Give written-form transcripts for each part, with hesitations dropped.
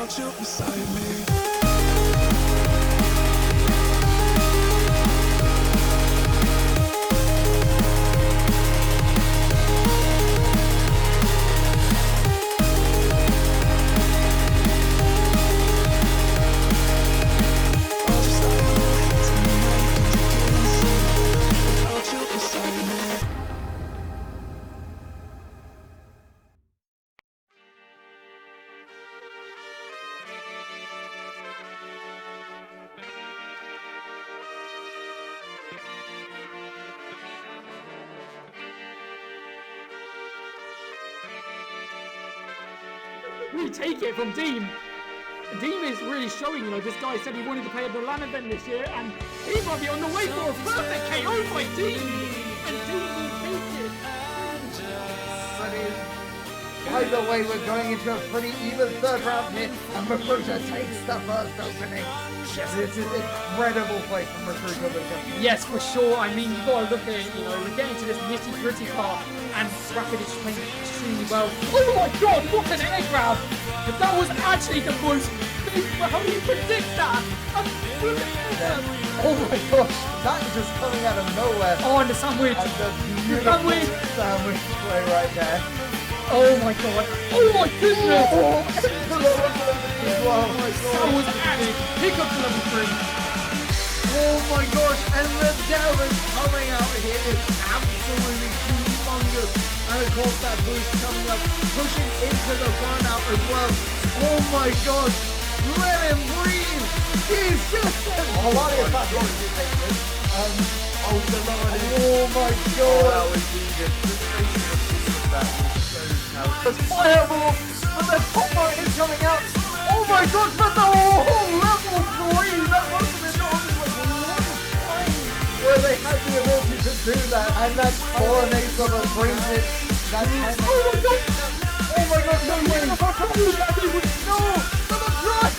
without you beside me. We take it from Deem. Deem is really showing, you know, this guy said he wanted to play at the LAN event this year, and he might be on the way for a perfect KO by Deem. And Deem will take it. By the way, we're going into a pretty even third round here, and Recruiter takes the first opening. Yes, it's an incredible play from Recruiter. Yes, for sure. I mean, you've got to look at it, you know, we're getting to this nitty-gritty part, and Rapid is playing extremely well. Oh my god, what an air grab! That was actually the most... How do you predict that? Oh my gosh, that is just coming out of nowhere. Oh, and the sandwich. And the beautiful sandwich play right there. Oh my god. Oh my goodness. Oh, that was actually pick up to level 3. Oh my gosh, and the damage coming out here is absolutely humongous. And of course that boost coming up, pushing into the run out as well. Oh my gosh, let him breathe. He's just a lot of back on oh my god. That was needed. There's fireball, but the combo is coming out. Oh my god, but the whole level 3, that must have been only like one time where they had the ability to do that, and that coronate of a brings it. That oh my god, no way! No, for the drive!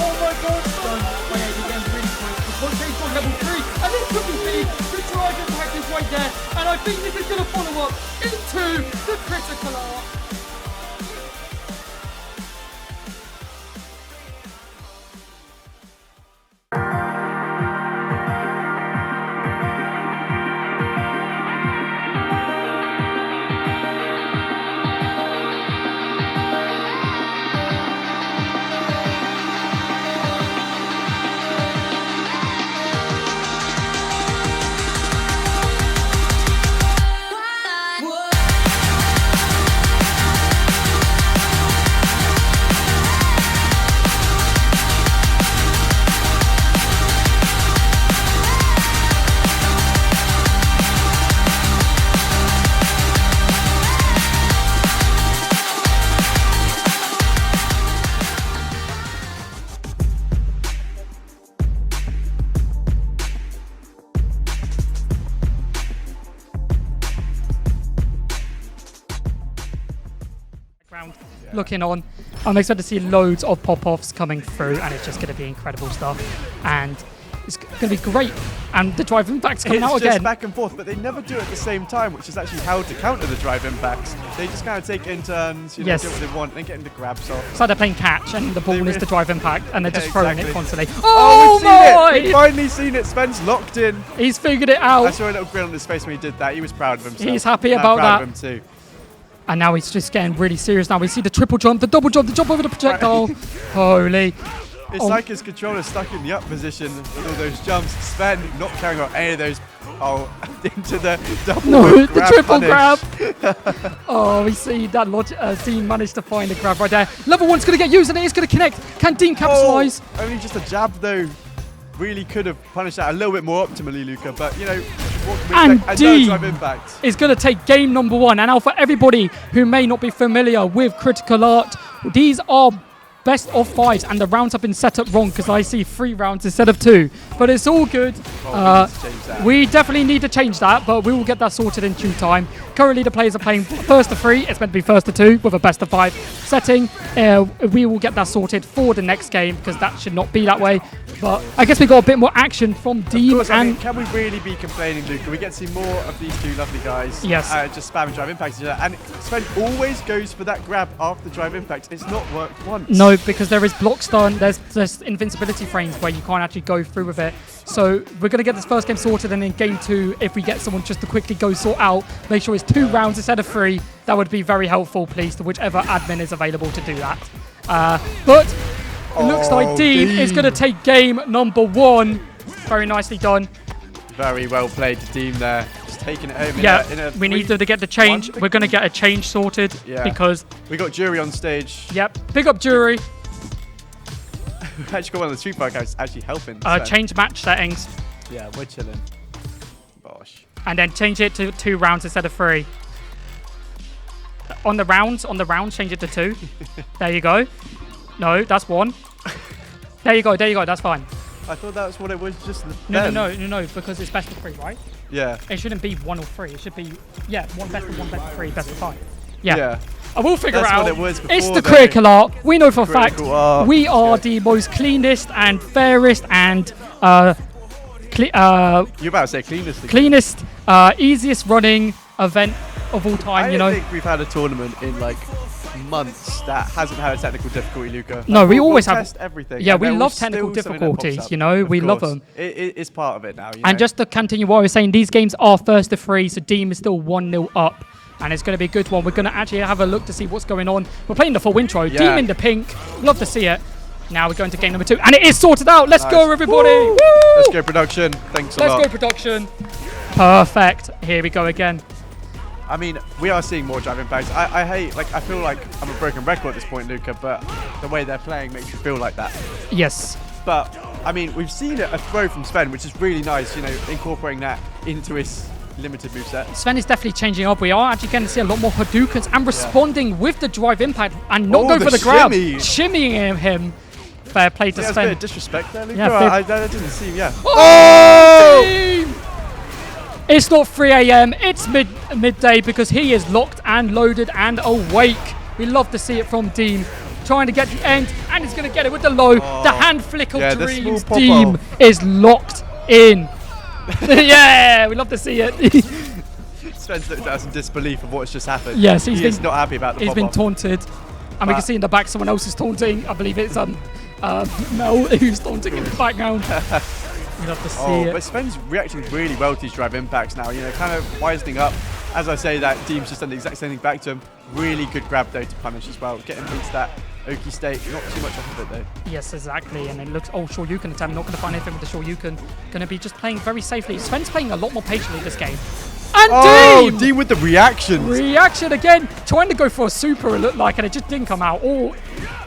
Oh my god, son! Wait, you're getting really close. The Conte's on level 3, and this could be big. The drive impact is right there, and I think this is going to follow up into the critical art. Looking on, I'm excited to see loads of pop-offs coming through, and it's just going to be incredible stuff, and it's going to be great. And the drive impacts coming out again. It's just back and forth, but they never do it at the same time, which is actually how to counter the drive impacts. They just kind of take it in turns, you know, do what they want, and getting the grabs off. It's like they're playing catch, and the ball is the drive impact, and they're just throwing it constantly. Oh my! We've finally seen it. Spence locked in. He's figured it out. I saw a little grin on his face when he did that. He was proud of himself. He's happy about that. Proud of him too. And now he's just getting really serious now. We see the triple jump, the double jump, the jump over the projectile. Holy. It's like his controller's stuck in the up position with all those jumps. Sven not carrying out any of those. Oh, into the double the triple grab. Oh, we see that Dean managed to find the grab right there. Level 1's going to get used, and it is going to connect. Can Dean capitalize? Oh, only just a jab, though. Really could have punished that a little bit more optimally, Luca. But, you know, what can we expect? Dean drive impact is going to take game number 1. And now for everybody who may not be familiar with Critical Art, these are best of 5s, and the rounds have been set up wrong because I see 3 rounds instead of 2. But it's all good. We definitely need to change that, but we will get that sorted in due time. Currently, the players are playing first to 3. It's meant to be first to 2 with a best of 5 setting. We will get that sorted for the next game because that should not be that way. But I guess we got a bit more action from Deem. Of course, I mean, can we really be complaining, Luke? We get to see more of these two lovely guys. Yes. Just spamming drive impacts. And Sven always goes for that grab after drive impact. It's not worked once. No, because there is block stun. There's invincibility frames where you can't actually go through with it. So we're going to get this first game sorted, and in game 2, if we get someone just to quickly go sort out, make sure it's 2 rounds instead of 3, that would be very helpful, please, to whichever admin is available to do that. But it looks like Deem is going to take game number 1. Very nicely done. Very well played, the Deem there. Just taking it home. Yeah, we need to get the change. We're going to get a change sorted because... We got Jury on stage. Yep, pick up Jury. We've actually got one of the Street Fighter guys actually helping. Change match settings. Yeah, we're chilling. Bosh. And then change it to 2 rounds instead of 3. On the rounds, change it to 2. There you go. No, that's 1. There you go, that's fine. I thought that was what it was just No, because it's best of 3, right? Yeah. It shouldn't be 1 or 3. It should be, 1 best of 1, best of 3, best of 5. Yeah. I will figure That's out. What it was before, it's the critical art. We know for a fact art. we are the most cleanest and fairest and You're about to say cleanest. Cleanest, easiest running event of all time. I don't think we've had a tournament in like months that hasn't had a technical difficulty, Luca. No, we always have test everything. Yeah, we love technical difficulties. You know, we love them. It's part of it now. And just to continue what I was saying, these games are first to 3, so Deem is still 1-0 up. And it's going to be a good one. We're going to actually have a look to see what's going on. We're playing the full intro. Yeah. Deem in the pink. Love to see it. Now we're going to game number 2. And it is sorted out. Let's go, everybody. Woo! Let's go, production. Thanks a lot. Let's go, production. Perfect. Here we go again. I mean, we are seeing more drive impacts. I hate, I feel like I'm a broken record at this point, Luca, but the way they're playing makes you feel like that. Yes. But, I mean, we've seen a throw from Sven, which is really nice, incorporating that into his limited moveset. Sven is definitely changing up. We are actually going to see a lot more Hadoukens and responding with the drive impact and not going for the grab. Shimmying him. Fair play to Sven. That's a bit of disrespect there, Luca. Yeah, that didn't seem, Oh! Team! It's not 3 a.m. It's midday because he is locked and loaded and awake. We love to see it from Deem. Trying to get the end, and he's going to get it with the low. The hand flick of dreams. Deem is locked in. Yeah, we love to see it. Sven's looked at us in disbelief of what's just happened. Yes, he's not happy about the He's been taunted. And we can see in the back someone else is taunting. I believe it's Mel who's taunting in the background. We love to see it. But Sven's reacting really well to these drive impacts now. Kind of wisening up. As I say, that Deem's just done the exact same thing back to him. Really good grab though to punish as well. Get him into that Oki state. Not too much off of it though. Yes, exactly. And it looks, Shoryuken attempt. Not going to find anything with the Shoryuken. Going to be just playing very safely. Sven's playing a lot more patiently this game. And Deem with the reactions. Reaction again. Trying to go for a super, it looked like, and it just didn't come out. Oh,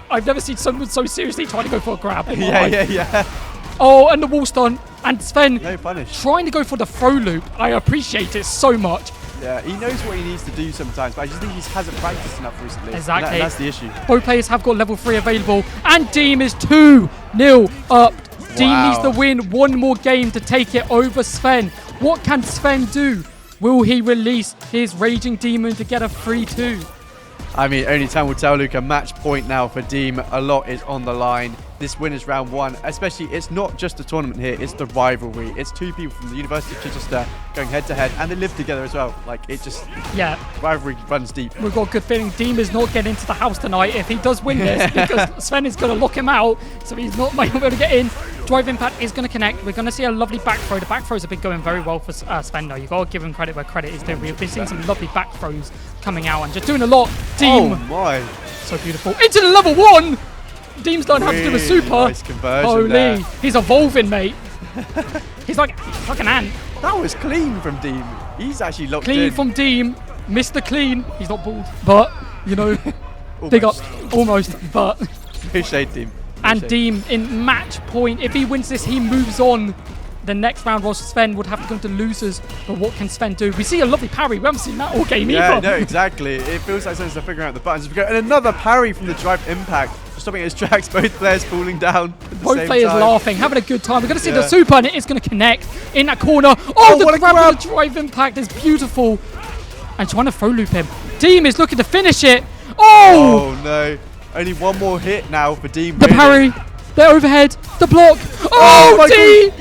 I've never seen someone so seriously trying to go for a grab. Yeah. Oh, and the wall stun. And Sven no punish. Trying to go for the throw loop. I appreciate it so much. Yeah, he knows what he needs to do sometimes, but I just think he hasn't practiced enough recently. Exactly. And that's the issue. Both players have got level 3 available, and Deem is 2-0 up. Deem needs to win one more game to take it over Sven. What can Sven do? Will he release his Raging Demon to get a 3-2? I mean, only time will tell, Luca. Match point now for Deem. A lot is on the line. This win is round 1. Especially, it's not just a tournament here. It's the rivalry. It's 2 people from the University of Chichester going head-to-head. And they live together as well. Rivalry runs deep. We've got a good feeling Deem is not getting into the house tonight if he does win this. Because Sven is going to lock him out. So he's not able to get in. Drive impact is going to connect. We're going to see a lovely back throw. The back throws have been going very well for Sven, though. You've got to give him credit where credit is due. We've been seeing some lovely back throws coming out and just doing a lot. Deem. Oh, my. So beautiful. Into the level 1. Deem's don't have to do a super. Nice conversion. Holy. There. He's evolving, mate. He's like an ant. That was clean from Deem. He's actually locked in. Clean from Deem. Mr. Clean. He's not bald. But, big up. Almost. But. Appreciate Deem. And Deem in match point. If he wins this, he moves on. The next round, whilst Sven would have to come to losers. But what can Sven do? We see a lovely parry. We haven't seen that all game either. Yeah, no, exactly. It feels like Sven's figuring out the buttons. And another parry from the drive impact. Stopping his tracks. Both players falling down. Both players laughing, having a good time. We're going to see the super, and it is going to connect in that corner. Oh, the grab of the drive impact is beautiful. and trying to throw loop him. Deem is looking to finish it. Oh! Oh no. Only one more hit now for Deem. The parry, the overhead, the block. Oh, Deem!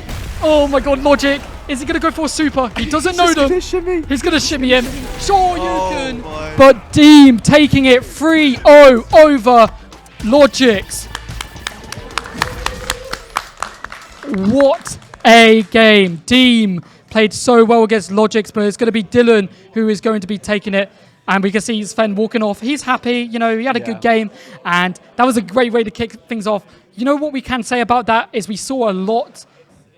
Oh my god, Logic. Is he going to go for a super? He doesn't know them. He's going to shimmy him. Sure, you can. My. But Deem taking it 3-0 over Logics. What a game. Deem played so well against Logics, but it's going to be Dylan who is going to be taking it. And we can see Sven walking off. He's happy. You know, he had a good game. And that was a great way to kick things off. You know what we can say about that is we saw a lot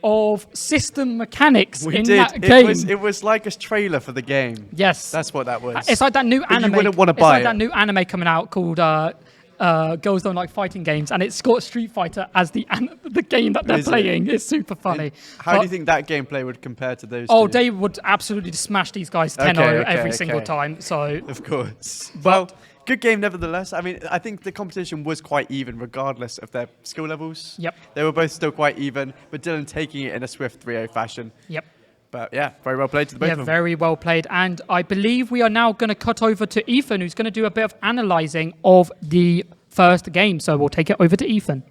of system mechanics that game. It was like a trailer for the game. Yes. That's what that was. It's like that new anime. You wouldn't want to buy that new anime coming out called Girls Don't Like Fighting Games, and it's got Street Fighter as the game that they're playing. It's super funny. How do you think that gameplay would compare to those two? two? They would absolutely smash these guys 10-0 every single time. So of course. Well, good game nevertheless. I mean, I think the competition was quite even regardless of their skill levels. Yep. They were both still quite even, but Dylan taking it in a swift 3-0 fashion. Yep. But yeah, very well played to the both of them. Very well played. And I believe we are now going to cut over to Ethan, who's going to do a bit of analysing of the first game. So we'll take it over to Ethan.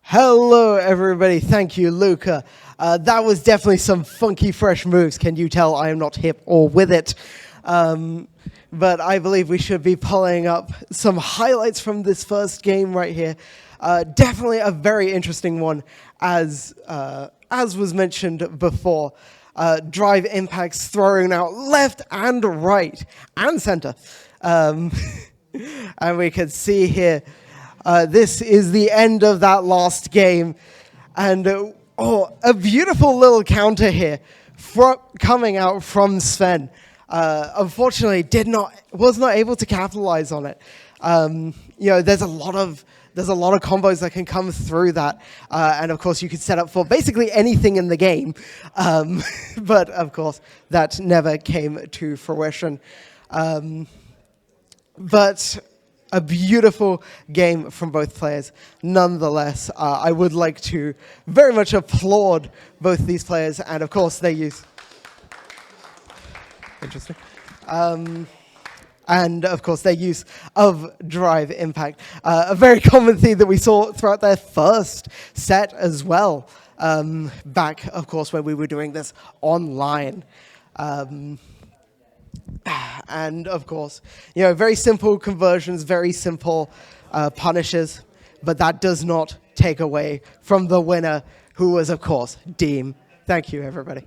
Hello, everybody. Thank you, Luca. That was definitely some funky, fresh moves. Can you tell I am not hip or with it? But I believe we should be pulling up some highlights from this first game right here. Definitely a very interesting one, as was mentioned before. Drive impacts throwing out left and right and center. And we can see here, this is the end of that last game. And a beautiful little counter here coming out from Sven. Unfortunately, was not able to capitalize on it. There's a lot of combos that can come through that, and of course you could set up for basically anything in the game. But of course that never came to fruition. But a beautiful game from both players. Nonetheless, I would like to very much applaud both these players, and of course they use. Interesting. And of course their use of drive impact. A very common theme that we saw throughout their first set as well. Back, of course, when we were doing this online. And of course, very simple conversions, very simple punishes, but that does not take away from the winner, who was, of course, Deem. Thank you, everybody.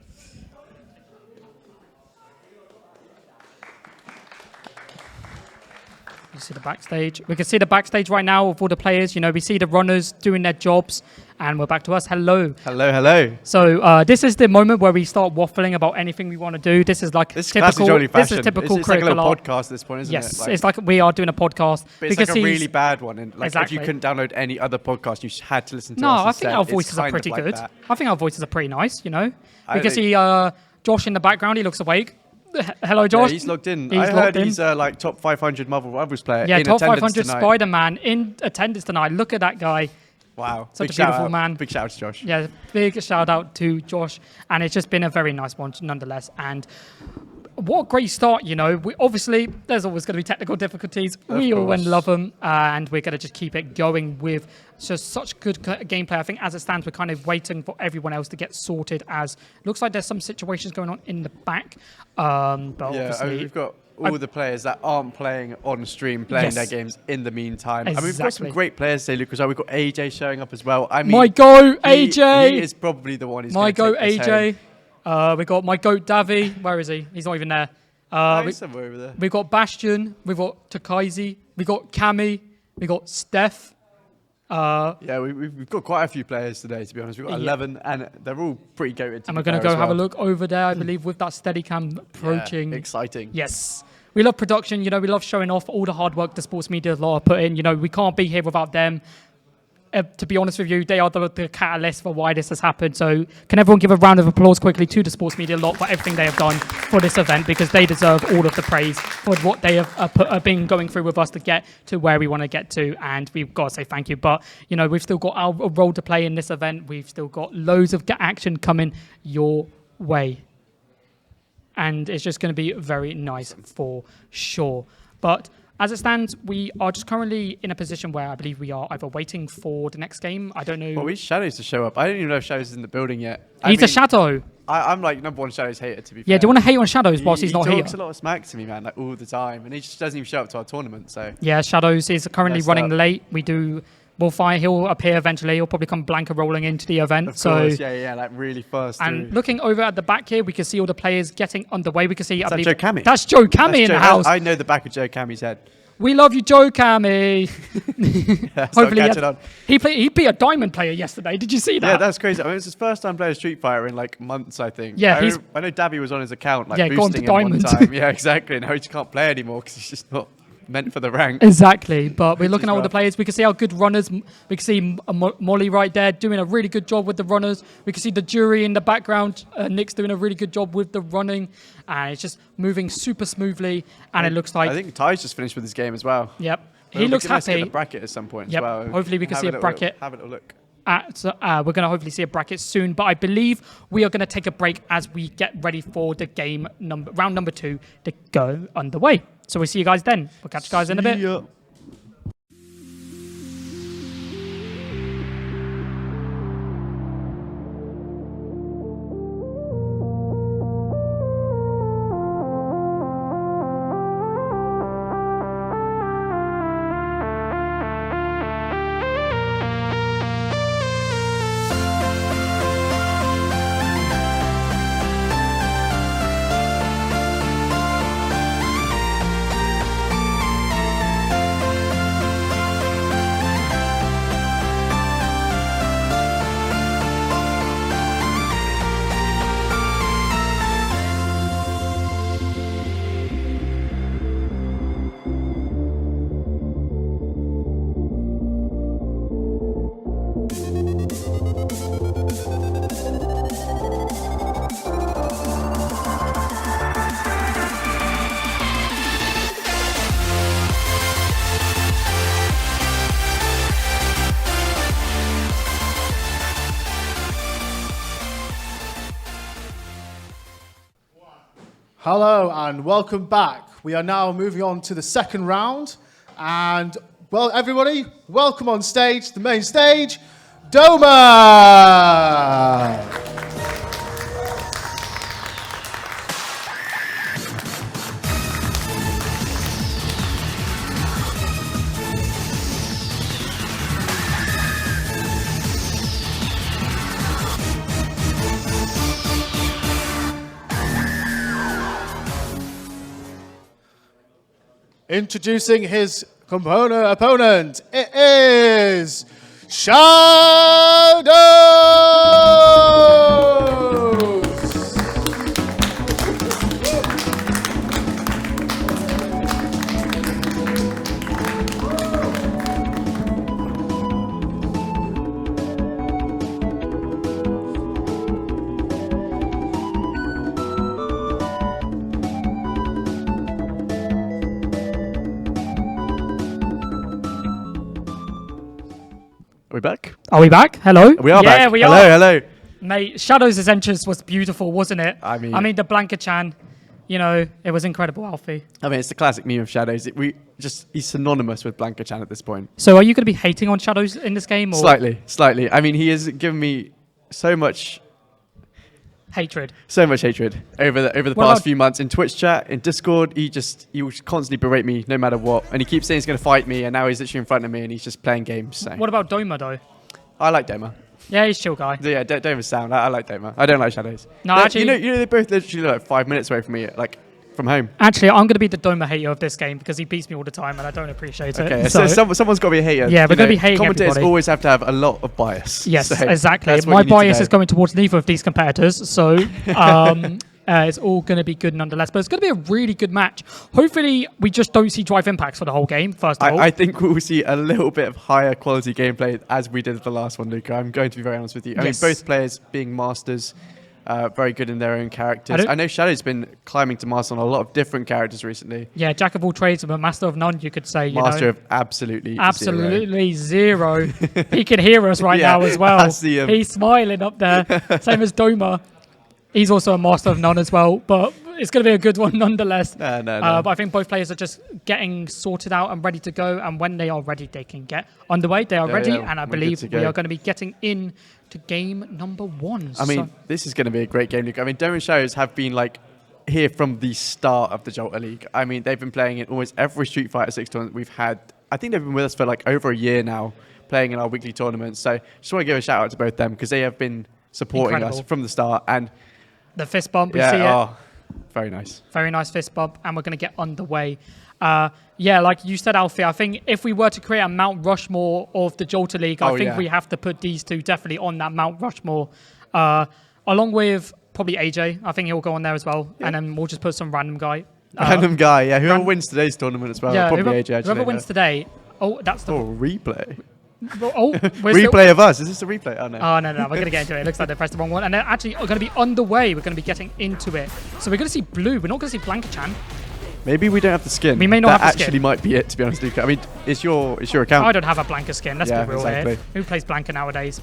You see the backstage. We can see the backstage right now of all the players. We see the runners doing their jobs, and we're back to us. Hello. Hello, hello. So this is the moment where we start waffling about anything we want to do. This is like typical. This is typical it's like a little art. podcast at this point, isn't it? Yes, it's like we are doing a podcast. But it's like a really bad one. And if you couldn't download any other podcast, you had to listen to us. No, I think our voices are pretty good. I think our voices are pretty nice. We can see Josh in the background. He looks awake. Hello, Josh. Yeah, he's logged in. I heard he's like top 500 Marvel Rivals player. Yeah, in top 500 tonight. Spider-Man in attendance tonight. Look at that guy. Wow. Such a beautiful man. Big shout out to Josh. Yeah, big shout out to Josh. And it's just been a very nice one nonetheless. And what a great start, obviously, there's always going to be technical difficulties. We all love them, and we're going to just keep it going with just such good gameplay. I think as it stands, we're kind of waiting for everyone else to get sorted, as looks like there's some situations going on in the back. But obviously, we've got all the players that aren't playing on stream playing their games in the meantime. Exactly. I mean, we've got some great players today, Lucas. We've got AJ showing up as well. I mean, my go, AJ! He is probably the one who's my going go, to take this AJ. home. We got my goat Davi. Where is he? He's not even there. He's somewhere over there. We've got Bastion. We've got Takaizi. We've got Cami. We've got Steph. We've got quite a few players today, to be honest. We've got 11, and they're all pretty goated. And we're going to go have a look over there, I believe, with that Steadicam approaching. Yeah, exciting. Yes. We love production. We love showing off all the hard work the sports media lot are putting. We can't be here without them. To be honest with you, they are the catalyst for why this has happened. So can everyone give a round of applause quickly to the sports media lot for everything they have done for this event, because they deserve all of the praise for what they have been going through with us to get to where we want to get to. And we've got to say thank you. But, we've still got our role to play in this event. We've still got loads of action coming your way. and it's just going to be very nice for sure. But as it stands, we are just currently in a position where I believe we are either waiting for the next game. I don't know. Well, we need Shadows to show up. I don't even know if Shadows is in the building yet. He's a Shadow. I'm like #1 Shadows hater, to be fair. Yeah, do you want to hate on Shadows whilst he's not here? He talks a lot of smack to me, man, like all the time, and he just doesn't even show up to our tournament. So yeah, Shadows is currently Messed running up. late. He'll appear eventually. He'll probably come blanker rolling into the event. of course, yeah, like really fast. And looking over at the back here, we can see all the players getting underway. We can see, I believe, Joe Cammy? That's Joe Cammy in the house. I know the back of Joe Cammy's head. We love you, Joe Cammy. Hopefully, he beat a diamond player yesterday. Did you see that? Yeah, that's crazy. I mean, it's his first time playing Street Fighter in like months, I think. Yeah, I know Dabby was on his account, like gone to boosting him one diamond. time. Yeah, exactly. Now he just can't play anymore because he's just not meant for the rank. Exactly, but we're looking at all the rough. players. We can see our good runners. We can see Molly right there doing a really good job with the runners. We can see the jury in the background. Nick's doing a really good job with the running, and it's just moving super smoothly. And it looks like I think Ty's just finished with his game as well. Yep, he It'll be looks nice to get happy. the bracket at some point Yep, as well. hopefully we can see a bracket. Have a little look. We're going to hopefully see a bracket soon, but I believe we are going to take a break as we get ready for the round number 2 to go underway. So we'll see you guys then. We'll catch you guys in a bit. See ya. Hello and welcome back. We are now moving on to the second round. And, well, everybody, welcome on stage, the main stage, Doma! Introducing his opponent, it is Shadows! Are we back? Are we back? Hello? We are back. Yeah, we hello, are. Hello. Mate, Shadows' entrance was beautiful, wasn't it? I mean the Blanca-chan, it was incredible, Alfie. I mean, it's the classic meme of Shadows. He's synonymous with Blanca Chan at this point. So are you going to be hating on Shadows in this game? Or Slightly. I mean, he has given me so much hatred over the past few months in Twitch chat, in Discord. He will constantly berate me no matter what, and he keeps saying he's going to fight me, and now he's literally in front of me and he's just playing games. So. What about Doma though? I like Doma. Yeah, he's a chill guy. Yeah, Doma's sound. I like Doma. I don't like Shadows. No, actually, they both literally like 5 minutes away from me, like from home. Actually, I'm going to be the Doma hater of this game because he beats me all the time and I don't appreciate it. Okay, so someone's got to be a hater. Yeah, we're going to be hating Commentators everybody. always have to have a lot of bias. Yes, so exactly. that's what My you need to bias know. is going towards neither of these competitors, so it's all going to be good nonetheless. But it's going to be a really good match. Hopefully, we just don't see drive impacts for the whole game, first of all. I think we'll see a little bit of higher quality gameplay as we did the last one, Luca. I'm going to be very honest with you. I mean, both players being masters, very good in their own characters. I know Shadow's been climbing to master on a lot of different characters recently. Yeah, jack of all trades, but master of none, you could say. Master of absolutely zero. He can hear us right now as well. I see him. He's smiling up there. Same as Doma. He's also a master of none as well. But it's going to be a good one nonetheless. No. But I think both players are just getting sorted out and ready to go. And when they are ready, they can get underway. They are ready, and I believe we are going to be getting in to game number 1. I mean, this is going to be a great game, Luke. I mean, Dome and Shadows have been like here from the start of the Jolter League. I mean, they've been playing in almost every Street Fighter 6 tournament we've had. I think they've been with us for like over a year now, playing in our weekly tournaments. So just want to give a shout out to both them because they have been supporting us from the start. And the fist bump, we see it. Very nice. Very nice fist bump, and we're going to get underway. Yeah, like you said, Alfie, I think if we were to create a Mount Rushmore of the Jolter League, I think we have to put these two definitely on that Mount Rushmore, along with probably AJ. I think he'll go on there as well, and then we'll just put some random guy. Whoever wins today's tournament as well. Yeah, probably AJ, actually. Whoever wins today. Oh, that's the... replay. Replay of us. Is this a replay? Oh, no. Oh, no. We're going to get into it. It looks like they pressed the wrong one. And they're actually going to be underway. We're going to be getting into it. So we're going to see blue. We're not going to see Blanca-chan. Maybe we don't have the skin. We may not have the skin. That actually might be it, to be honest, Luca. I mean, it's your account. I don't have a Blanca skin. Let's be real here. Who plays Blanca nowadays?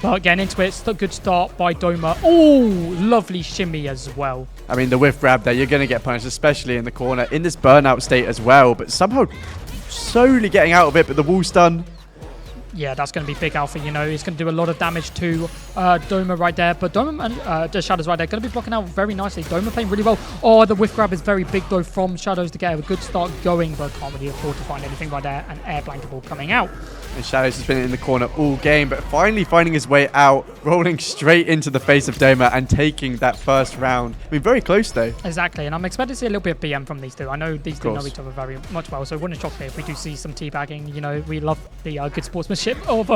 But getting into it, it's a good start by Doma. Oh, lovely shimmy as well. I mean, the whiff grab there, you're going to get punished, especially in the corner, in this burnout state as well. But somehow slowly getting out of it, but the wall stun. Yeah, that's going to be big Alpha, you know. He's going to do a lot of damage to Doma right there. But Doma and the Shadows right there going to be blocking out very nicely. Doma playing really well. Oh, the whiff grab is very big, though, from Shadows to get a good start going. But can't really afford to find anything right there. And air blankable coming out. And Shadows has been in the corner all game, but finally finding his way out, rolling straight into the face of Doma and taking that first round. I mean, very close, though. Exactly, and I'm expecting to see a little bit of BM from these two. I know these two know each other very much well, so it wouldn't shock me if we do see some teabagging. You know, we love the good sportsmanship of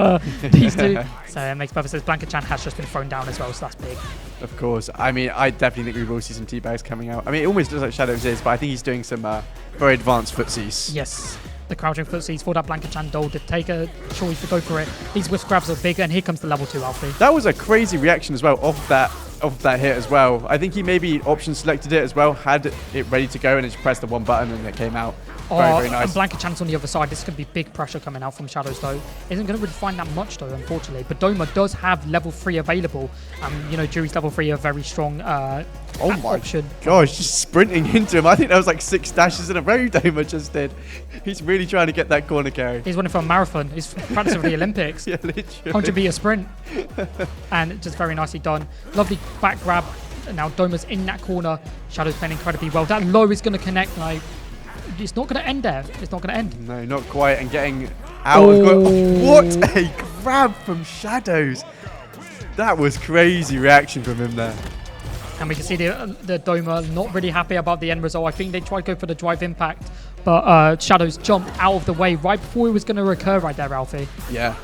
these two. So it makes perfect sense. Blanca-chan has just been thrown down as well, so that's big. Of course. I mean, I definitely think we will see some teabags coming out. I mean, it almost looks like Shadows is, but I think he's doing some very advanced footsies. Yes. The crouching footsies for that Blanca-chan doll to take a choice to go for it. These whiff grabs are big, and here comes the level 2 Alfie. That was a crazy reaction as well off that hit as well. I think he maybe option selected it as well, had it ready to go, and just pressed the one button and it came out. Very nice. And Blanca-chan's on the other side. This is going to be big pressure coming out from Shadows, though. Isn't going to really find that much, though, unfortunately. But Doma does have level 3 available. You know, Jury's level 3 are very strong option. Gosh, just sprinting into him. I think that was like 6 dashes in a row Doma just did. He's really trying to get that corner carry. He's running for a marathon. He's practicing for the Olympics. Yeah, literally. 100-meter sprint. And just very nicely done. Lovely back grab. Now Doma's in that corner. Shadows playing incredibly well. That low is going to connect, like... It's not going to end there. It's not going to end. No, not quite. And getting out. What a grab from Shadows. That was crazy reaction from him there. And we can see the Doma not really happy about the end result. I think they tried to go for the drive impact, but Shadows jumped out of the way right before it was going to occur right there, Alfie. Yeah.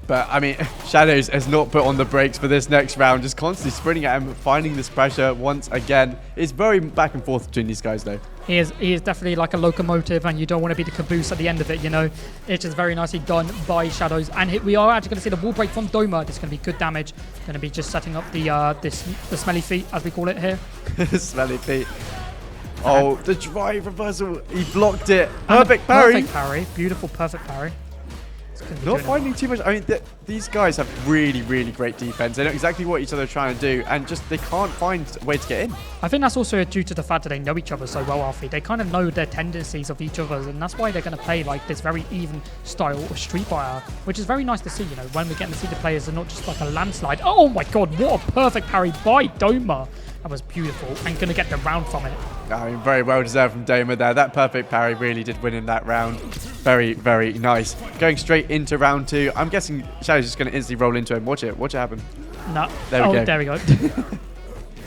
But, I mean, Shadows has not put on the brakes for this next round. Just constantly sprinting at him, finding this pressure once again. It's very back and forth between these guys, though. He is definitely like a locomotive, and you don't want to be the caboose at the end of it, you know. It's just very nicely done by Shadows. And we are actually going to see the wall break from Doma. This is going to be good damage. Going to be just setting up the smelly feet, as we call it here. Smelly feet. Oh, the drive reversal. He blocked it. Perfect parry. Perfect parry. Beautiful, perfect parry. Not finding too much. I mean, these guys have really, really great defense. They know exactly what each other are trying to do, and just they can't find a way to get in. I think that's also due to the fact that they know each other so well, Alfie. They kind of know their tendencies of each other, and that's why they're going to play like this very even style of Street Fighter, which is very nice to see, you know, when we get to see the players and not just like a landslide. Oh my god, what a perfect parry by Doma. That was beautiful, and going to get the round from it. I mean, very well deserved from Doma there. That perfect parry really did win in that round. Very, very nice. Going straight into round 2. I'm guessing Shadow's just going to instantly roll into him. Watch it happen. No. There we go. There we go.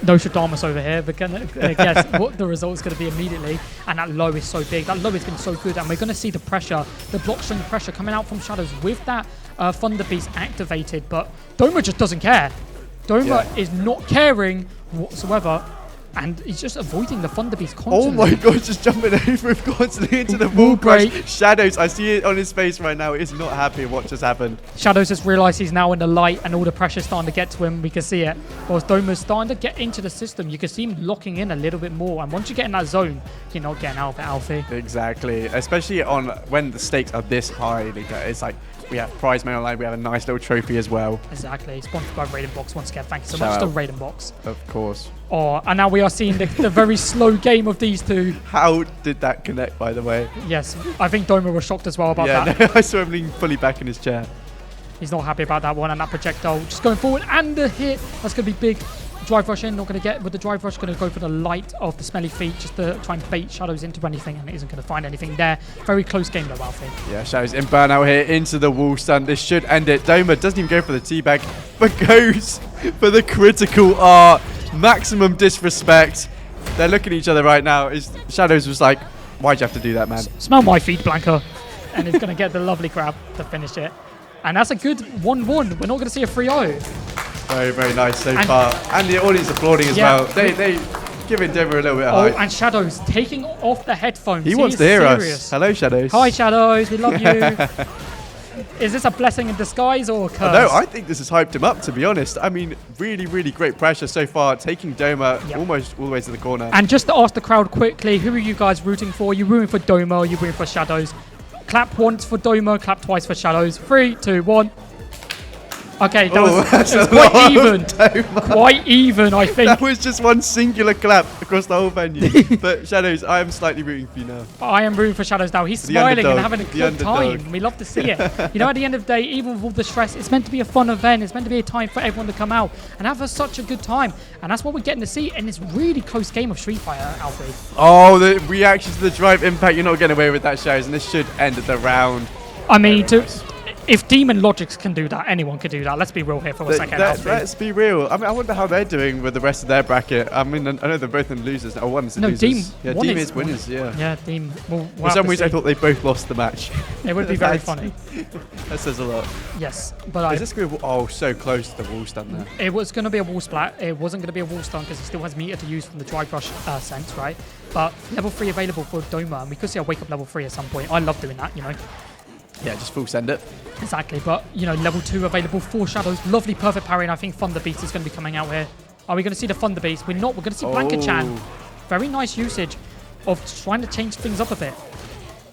No Shadamas over here. We're going to guess what the result is going to be immediately. And that low is so big. That low has been so good. And we're going to see the pressure, the block string pressure coming out from Shadows with that Thunder Beast activated. But Doma just doesn't care. Doma is not caring whatsoever. And he's just avoiding the Thunder Beast constantly. Oh my god, just jumping over him constantly into the wall break. Shadows, I see it on his face right now. He's not happy with what just happened. Shadows just realised he's now in the light and all the pressure's starting to get to him. We can see it. Whilst Doma's starting to get into the system, you can see him locking in a little bit more. And once you get in that zone, you're not getting out of it, Alfie. Exactly. Especially on when the stakes are this high. It's like We have prize money online. We have a nice little trophy as well. Exactly. Sponsored by Raiden Box once again. Thank you so Shout much out. to Raiden Box. Of course. Oh, and now we are seeing the very slow game of these two. How did that connect, by the way? Yes, I think Doma was shocked as well about that. No, I saw him lean fully back in his chair. He's not happy about that one, and that projectile just going forward, and the hit. That's going to be big. Drive rush in, not going to get with the drive rush, going to go for the light of the smelly feet just to try and bait Shadows into anything, and isn't going to find anything there. Very close game though, Alfie. Yeah, Shadows in burnout here into the wall stun. This should end it. Doma doesn't even go for the teabag, but goes for the critical art. Maximum disrespect. They're looking at each other right now. Shadows was like, why'd you have to do that, man? Smell my feet, Blanca. And he's going to get the lovely grab to finish it. And that's a good 1-1. We're not going to see a 3-0. Very, very nice so far. And the audience applauding as well. They giving Doma a little bit of hype. And Shadows taking off the headphones. He wants to hear us. Hello, Shadows. Hi, Shadows. We love you. Is this a blessing in disguise or a curse? No, I think this has hyped him up, to be honest. I mean, really, really great pressure so far, taking Doma almost all the way to the corner. And just to ask the crowd quickly, who are you guys rooting for? Are you rooting for Doma or are you rooting for Shadows? Clap once for Doma, clap twice for Shadows. 3, 2, 1. Okay, that was quite even. Quite even, I think. That was just one singular clap across the whole venue. But Shadows, I am slightly rooting for you now. I am rooting for Shadows now. He's smiling and having a good time. We love to see it. You know, at the end of the day, even with all the stress, it's meant to be a fun event. It's meant to be a time for everyone to come out and have such a good time. And that's what we're getting to see in this really close game of Street Fighter, Alfie. Oh, the reaction to the drive impact. You're not getting away with that, Shadows. And this should end the round. I mean, if Demon Logics can do that, anyone can do that. Let's be real here for a second. Let's be real. I mean, I wonder how they're doing with the rest of their bracket. I mean, I know they're both in losers. Oh, one's in losers. Deem is winners, yeah. Yeah, Deem. For some reason, I thought they both lost the match. It would be very funny. That says a lot. Yes, but Is this going to be so close to the wall stun there? It was going to be a wall splat. It wasn't going to be a wall stun because he still has meter to use from the drive rush sense, right? But level 3 available for Doma, and we could see a wake up level 3 at some point. I love doing that, you know. Yeah, just full send it. Exactly, but, you know, level 2 available for Shadows. Lovely, perfect parry, and I think Thunder Beast is going to be coming out here. Are we going to see the Thunder Beast? We're not. We're going to see Blanca-chan. Very nice usage of trying to change things up a bit.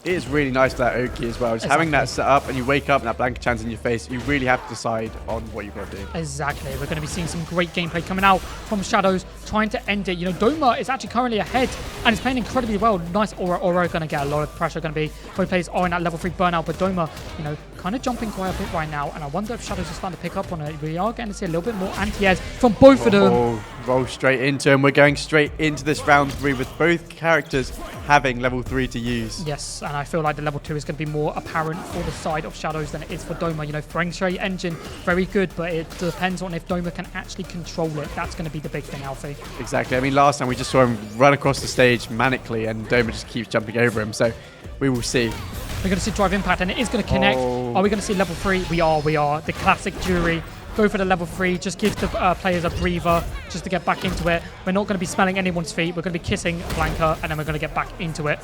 It is really nice, that Oki as well. Just having that set up and you wake up and that Blanca-chan's in your face, you really have to decide on what you've got to do. Exactly. We're going to be seeing some great gameplay coming out from Shadows, trying to end it. You know, Doma is actually currently ahead and is playing incredibly well. Nice Aura. Aura going to get a lot of pressure. Going to be both players are in that level 3 burnout, but Doma, you know, kind of jumping quite a bit right now. And I wonder if Shadows is starting to pick up on it. We are getting to see a little bit more anti-airs from both of them. Roll straight into him. We're going straight into this round 3 with both characters having level 3 to use. Yes, and I feel like the level 2 is going to be more apparent for the side of Shadows than it is for Doma. You know, Frame Straight Engine, very good, but it depends on if Doma can actually control it. That's going to be the big thing, Alfie. Exactly. I mean, last time we just saw him run across the stage manically and Doma just keeps jumping over him. So we will see. We're going to see Drive Impact and it is going to connect. Are we going to see level 3? We are. The classic jury. Go for the level 3. Just give the players a breather just to get back into it. We're not going to be smelling anyone's feet. We're going to be kissing Blanca and then we're going to get back into it.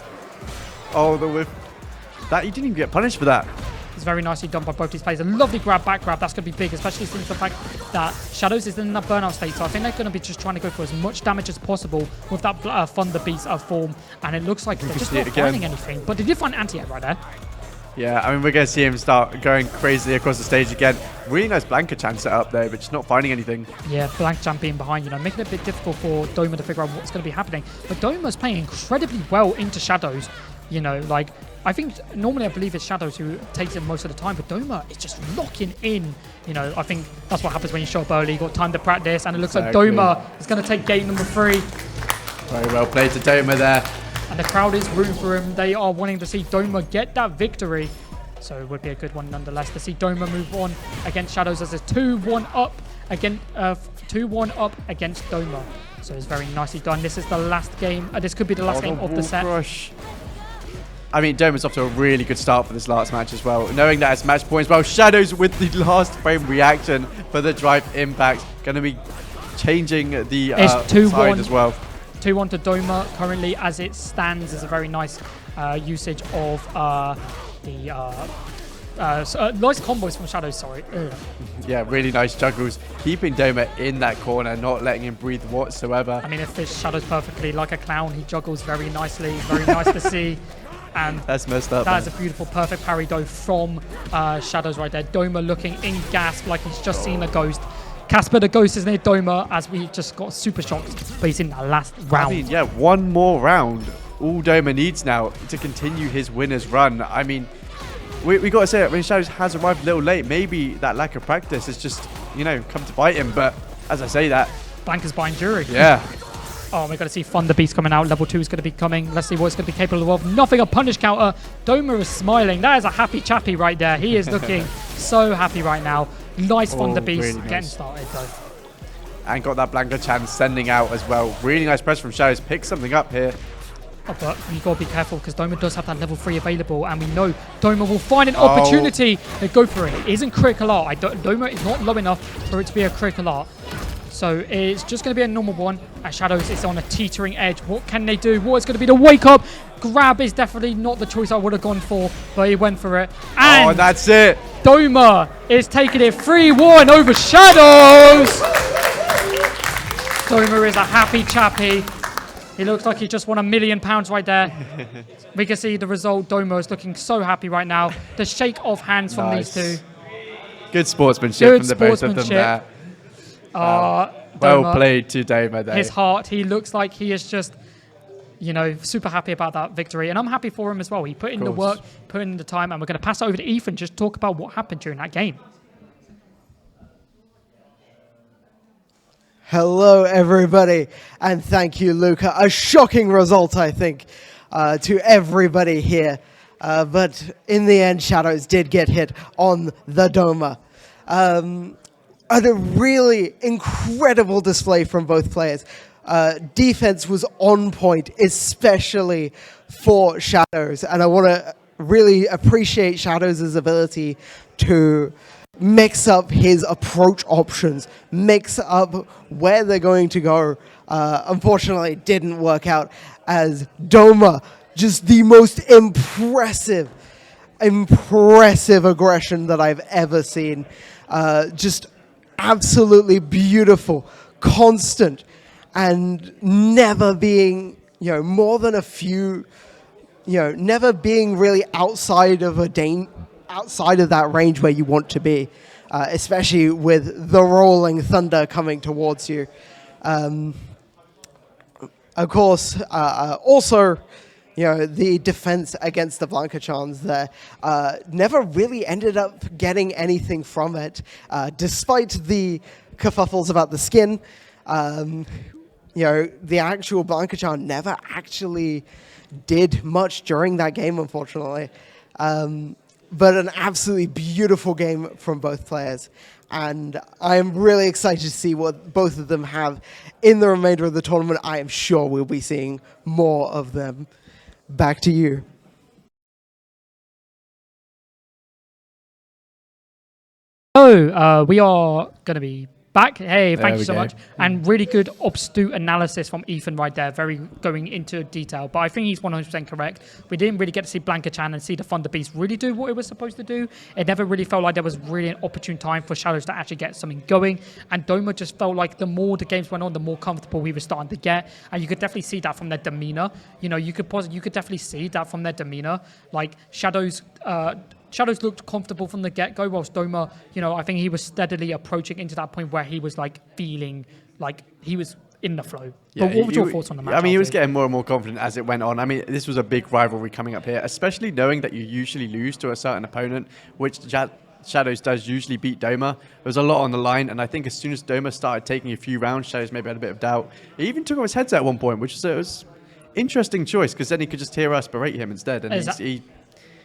Oh, the whiff. That, you didn't even get punished for that. It's very nicely done by both these players. A lovely grab, back grab. That's going to be big, especially since the fact that Shadows is in that burnout state. So I think they're going to be just trying to go for as much damage as possible with that Thunder Beast form. And it looks like they're just not finding anything. But they did find anti-air right there. Yeah, I mean, we're going to see him start going crazy across the stage again. Really nice Blanca-chan set up there, but just not finding anything. Yeah, Blanca-chan being behind, you know, making it a bit difficult for Doma to figure out what's going to be happening. But Doma's playing incredibly well into Shadows. You know, like, I think normally I believe it's Shadows who takes it most of the time, but Doma is just locking in. You know, I think that's what happens when you show up early. You got time to practice, and it looks like Doma is going to take game number 3. Very well played to Doma there. And the crowd is rooting for him. They are wanting to see Doma get that victory. So it would be a good one nonetheless to see Doma move on against Shadows as a 2-1 up against 2-1 up against Doma. So it's very nicely done. This is the last game. This could be the last game of the set. Rush. I mean, Doma's off to a really good start for this last match as well. Knowing that it's match points, well, Shadows with the last frame reaction for the drive impact. Going to be changing the side as well. 2-1 to Doma currently as it stands is a very nice usage of the nice combos from Shadows, sorry. Yeah, really nice juggles. Keeping Doma in that corner, not letting him breathe whatsoever. I mean, it fits Shadows perfectly like a clown. He juggles very nicely. Very nice to see. and that's messed up. That is a beautiful, perfect parry though from Shadows right there. Doma looking in gasp like he's just seen a ghost. Casper the Ghost is near Doma as we just got super shocked, but he's in the last round. I mean, yeah, one more round. All Doma needs now to continue his winner's run. I mean, we got to say it, when Shadows has arrived a little late, maybe that lack of practice has just, you know, come to bite him. But as I say that... Blanca's buying jury. Yeah. Oh, we're going to see Thunder Beast coming out. Level 2 is going to be coming. Let's see what it's going to be capable of. Nothing, a punish counter. Doma is smiling. That is a happy chappy right there. He is looking so happy right now. Nice Thunder Beast really getting nice. started though. And got that Blanca Chan sending out as well. Really nice press from Shadows. Pick something up here. Oh, but you got to be careful because Doma does have that level 3 available, and we know Doma will find an opportunity to go for it. It isn't critical art. Doma is not low enough for it to be a critical art. So it's just going to be a normal one. And Shadows is on a teetering edge. What can they do? What is going to be the wake up? Grab is definitely not the choice I would have gone for, but he went for it. And that's it. Doma is taking it 3-1 over Shadows. Doma is a happy chappy. He looks like he just won £1 million right there. We can see the result. Doma is looking so happy right now. The shake of hands from these two. Good sportsmanship from the both of them there. Well played to Doma there. His heart, he looks like he is just, you know, super happy about that victory. And I'm happy for him as well. He put in the work, put in the time, and we're going to pass it over to Ethan, just talk about what happened during that game. Hello, everybody, and thank you, Luca. A shocking result, I think, to everybody here. But in the end, Shadows did get hit on the Doma. And a really incredible display from both players. Defense was on point, especially for Shadows. And I want to really appreciate Shadows' ability to mix up his approach options, mix up where they're going to go. Unfortunately, it didn't work out as Doma, just the most impressive aggression that I've ever seen. Just absolutely beautiful, constant, and never being, you know, more than a few, you know, never being really outside of that range where you want to be, especially with the rolling thunder coming towards you. Of course, also, you know, the defense against the Blanca Chans there never really ended up getting anything from it, despite the kerfuffles about the skin. You know, the actual Blanca Chan never actually did much during that game, unfortunately. But an absolutely beautiful game from both players. And I am really excited to see what both of them have in the remainder of the tournament. I am sure we'll be seeing more of them. Back to you. So we are going to be back. Hey, thank you so much. And really good astute analysis from Ethan right there, very going into detail. But I think he's 100% correct. We didn't really get to see Blanca Chan and see the Thunder Beast really do what it was supposed to do. It never really felt like there was really an opportune time for Shadows to actually get something going. And Doma just felt like the more the games went on, the more comfortable we were starting to get. And you could definitely see that from their demeanor. You know, you could definitely see that from their demeanor. Like Shadows looked comfortable from the get-go, whilst Doma, you know, I think he was steadily approaching into that point where he was like feeling like he was in the flow. Yeah, but what were your thoughts on the match? I mean, he was getting more and more confident as it went on. I mean, this was a big rivalry coming up here, especially knowing that you usually lose to a certain opponent, which Shadows does usually beat Doma. There was a lot on the line, and I think as soon as Doma started taking a few rounds, Shadows maybe had a bit of doubt. He even took off his headset at one point, which was interesting choice, because then he could just hear us berate him instead. And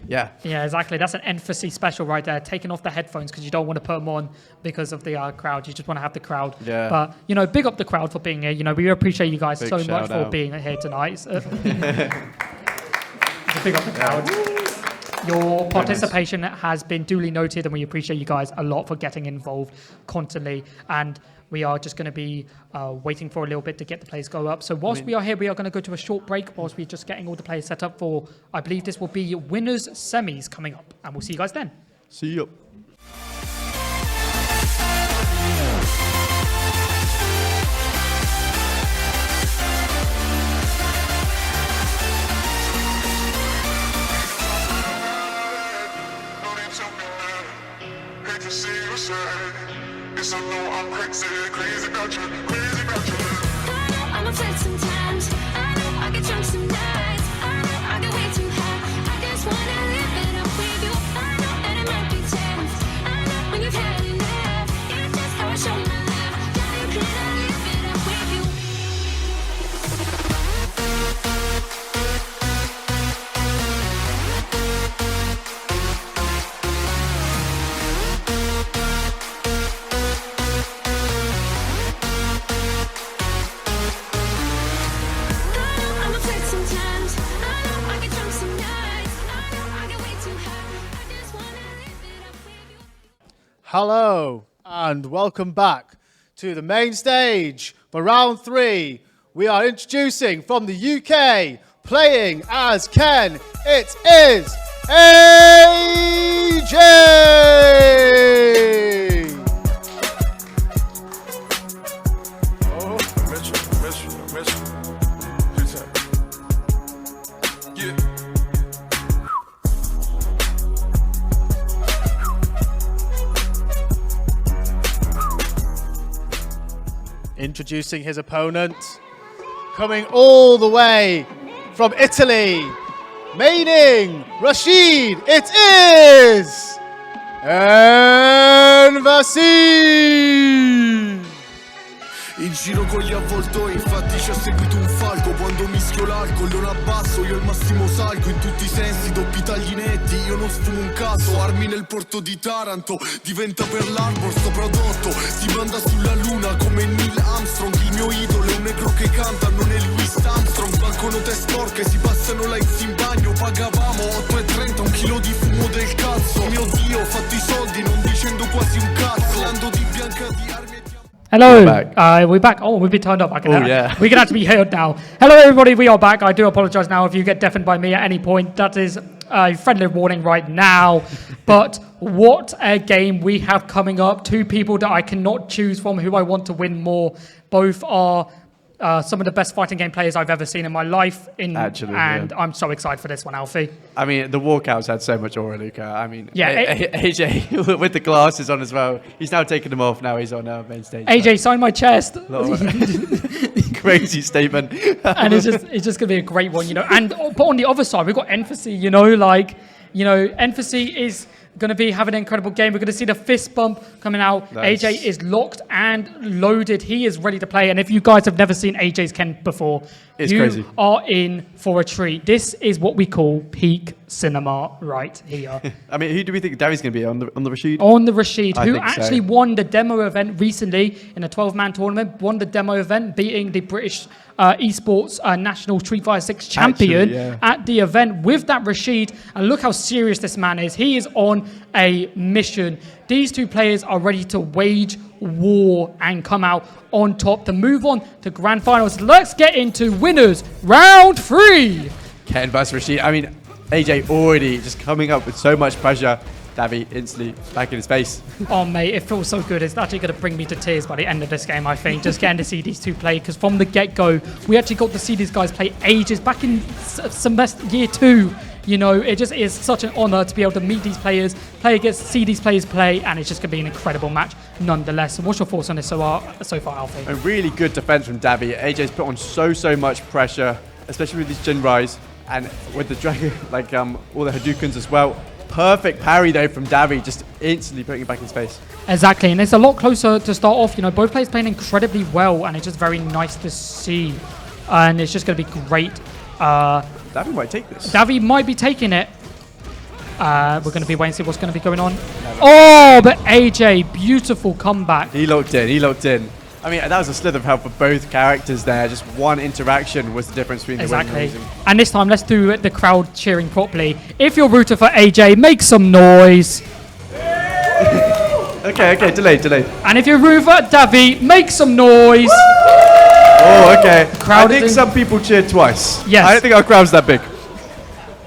yeah, exactly. That's an emphasis special right there. Taking off the headphones because you don't want to put them on because of the crowd. You just want to have the crowd. Yeah. But, you know, big up the crowd for being here. You know, we appreciate you guys so much for being here tonight. It's a big up the crowd. Your participation has been duly noted, and we appreciate you guys a lot for getting involved constantly. And we are just going to be waiting for a little bit to get the players go up. So whilst we are here, we are going to go to a short break whilst we're just getting all the players set up for, I believe this will be winners semis coming up. And we'll see you guys then. See you. I'm upset sometimes. I know I get drunk some nights. I know I get way too high. I just wanna live it up with you. I know that it might be tense. I know when you've had enough. It's just how I show my love. Now you cannot live it up with you. I'm upset sometimes. I know I get drunk some nights. I know I get way too high. I just wanna live it up with you. Hello and welcome back to the main stage for round 3. We are introducing from the UK, playing as Ken, it is AJ! Oh, I miss you. Good time. Yeah. Introducing his opponent, coming all the way from Italy, maining Rashid, it is Envasi! In giro con gli avvoltoi, infatti ci ha seguito un falco. Quando mischio l'alcol, non abbasso, io al massimo salgo. In tutti i sensi, doppi tagli netti, io non sfumo un cazzo. Armi nel porto di Taranto, diventa per l'Arbor sto prodotto. Si manda sulla luna come Neil Armstrong. Il mio idolo è un negro che canta, non è Louis Armstrong. Banconote sporche, si passano lights in bagno. Pagavamo 8,30, un chilo di fumo del cazzo. Mio Dio, ho fatto i soldi non dicendo quasi un cazzo. Parlando di bianca di armi e di... Hello, We're back. we're back. Oh, we've been turned up. Oh, yeah. We can actually be heard now. Hello, everybody. We are back. I do apologise now if you get deafened by me at any point. That is a friendly warning right now. But what a game we have coming up. Two people that I cannot choose from who I want to win more. Both are some of the best fighting game players I've ever seen in my life. Actually, and yeah. I'm so excited for this one, Alfie. I mean, the walkouts had so much aura, Luca. I mean, Yeah, AJ with the glasses on as well. He's now taking them off. Now he's on main stage. AJ, sign my chest. Crazy statement. And it's just gonna be a great one, you know. And but on the other side, we've got Emphasis, Emphasis is going to be having an incredible game. We're going to see the fist bump coming out. Nice. AJ is locked and loaded. He is ready to play. And if you guys have never seen AJ's Ken before, It's you crazy. are in for a treat. This is what we call peak cinema right here. I mean, who do we think Davi's going to be on the Rashid? On the Rashid, I who think so. actually won the demo event recently in a 12-man tournament, won the demo event, beating the British esports national Street Fighter 6 champion Actually, yeah. at the event with that Rashid. And look how serious this man is. He is on a mission. These two players are ready to wage war and come out on top to move on to grand finals. Let's get into winners round 3. Ken versus Rashid. I mean, AJ already just coming up with so much pressure. Davi instantly back in his face. Oh, mate, it feels so good. It's actually going to bring me to tears by the end of this game, I think, just getting to see these two play. Because from the get-go, we actually got to see these guys play ages back in semester year 2. You know, it just is such an honor to be able to meet these players, play against, see these players play, and it's just going to be an incredible match nonetheless. So what's your thoughts on this so far, Alfie? A really good defense from Davi. AJ's put on so much pressure, especially with these Jinrais and with the dragon, like all the Hadoukens as well. Perfect parry though from Davi, just instantly putting it back in space. Exactly, and it's a lot closer to start off. You know, both players playing incredibly well, and it's just very nice to see. And it's just going to be great. Davi might take this. Davi might be taking it. We're going to be waiting to see what's going to be going on. Oh, but AJ, beautiful comeback. He locked in. I mean, that was a slither of help for both characters there. Just one interaction was the difference between the winning and Exactly. losing. And this time, let's do the crowd cheering properly. If you're rooting for AJ, make some noise. Okay, delayed. And if you're rooting for Davi, make some noise. Oh, okay. Crowd I think is in- some people cheered twice. Yes. I don't think our crowd's that big.